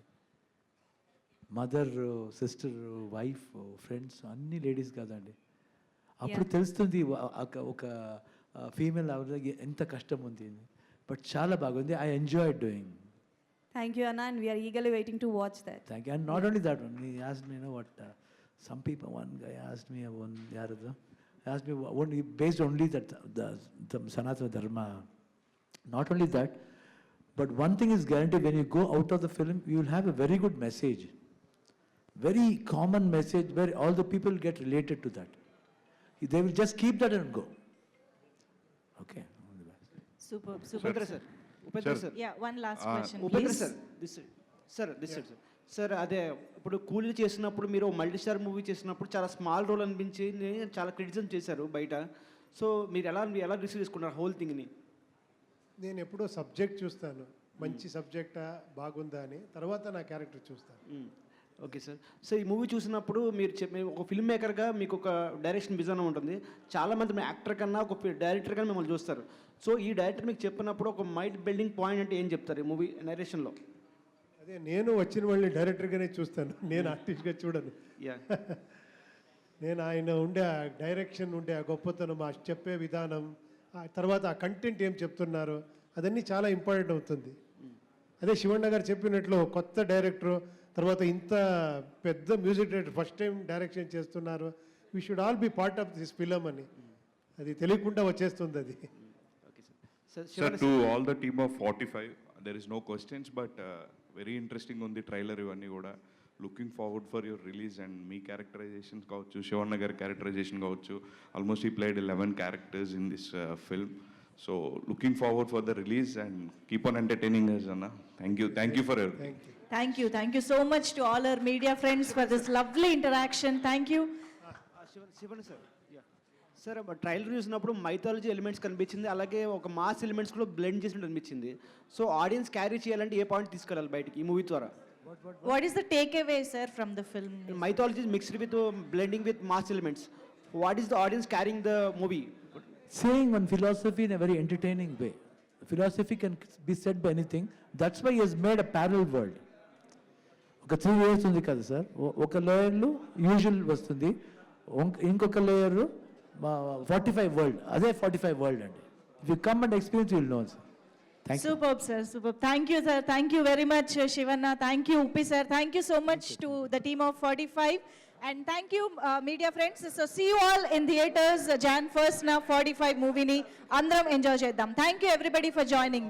మదర్, సిస్టర్, వైఫ్, ఫ్రెండ్స్ అన్ని లేడీస్ కాదండి. అప్పుడు తెలుస్తుంది ఒక ఫీమేల్ అవడానికి ఎంత కష్టం ఉంది. బట్ చాలా బాగుంది. I enjoy doing. Thank you అన్న, and we're eagerly waiting to watch that. Thank you. And not only that one, he asked me, you know what, some people, one guy asked me, asked me, based only that, the Sanatana Dharma. Not only that, but one thing is guaranteed, when you go out of the film, you will have a very good message. Very common message where all the people get related to that. They will just keep that and go. Okay. Super Upendra sir, Upendra sir, yeah one last question Upendra sir, this sir అదే ఇప్పుడు కూలీ చేసినప్పుడు మీరు multi star movie చేసినప్పుడు చాలా small role అనిపించి చాలా criticism చేశారు బయట. సో మీరు ఎలా రిసీవ్ చేసుకున్నారు హోల్ థింగ్ని? నేను ఎప్పుడో సబ్జెక్ట్ చూస్తాను, మంచి సబ్జెక్టా బాగుందా అని, తర్వాత నా క్యారెక్టర్ చూస్తాను. Okay sir. సో ఈ మూవీ చూసినప్పుడు మీరు ఒక ఫిల్మ్ మేకర్గా మీకు ఒక డైరెక్షన్ విజన్ ఉంటుంది. చాలామంది యాక్టర్ కన్నా ఒక డైరెక్టర్ కన్నా మిమ్మల్ని చూస్తారు. సో ఈ డైరెక్టర్ మీకు చెప్పినప్పుడు ఒక మైండ్ బిల్డింగ్ పాయింట్ అంటే ఏం చెప్తారు ఈ మూవీ నరేషన్లో? అదే నేను వచ్చిన వాళ్ళని డైరెక్టర్గానే చూస్తాను, నేను ఆర్టిస్ట్గా చూడను. నేను ఆయన ఉండే ఆ డైరెక్షన్ ఉండే ఆ గొప్పతనం, ఆ చెప్పే విధానం, ఆ తర్వాత ఆ కంటెంట్ ఏం చెప్తున్నారు, అదన్నీ చాలా ఇంపార్టెంట్ అవుతుంది. అదే శివಣ್ణ గారు చెప్పినట్లు కొత్త డైరెక్టరు, తర్వాత ఇంత పెద్ద music director first time direction చేస్తున్నారు, we should all be part of this film అని, అది తెలియకుండా వచ్చేస్తుంది అది. Sir, to all the team of 45, there is no questions, but very interesting on the trailer ఇవన్నీ కూడా. Looking forward for your release and me characterisations కావచ్చు, శివಣ್ణ గారి characterisation కావచ్చు. ఆల్మోస్ట్ ఈ played 11 characters in this film. So looking forward for the release and keep on entertaining us, Anna. Thank you for everything. Thank you so much to all our media friends for this lovely interaction. Thank you. Shivan sir, sir trailer చూసినప్పుడు mythology elements కనిపించింది, అలాగే ఒక mass elements కూడా blend చేసినట్టు అనిపించింది. So audience carry చేయాలంటే ఏ point తీసుకెళ్ళాలి బయటికి ఈ మూవీ ద్వారా? What is the takeaway, sir, from the film? Mythology is mixed with blending with mass elements. What is the audience carrying the movie? Saying one philosophy in a very entertaining way. Philosophy can be said by anything. That's why he has made a parallel world. ఒక 3 layers ఉంది కదా sir, ఒక లేయర్లో usual వస్తుంది, ఇంకొక layer 45 world, అదే 45 world అండి. If you come and experience you will know sir. Superb, sir. Superb. Thank you, sir. Thank you very much, Shivanna. Thank you, Uppi, sir. Thank you so much to the team of 45. And thank you, media friends. So see you all in theaters, Jan 1st na 45 movie ni andram enjoy cheddam. Thank you everybody for joining.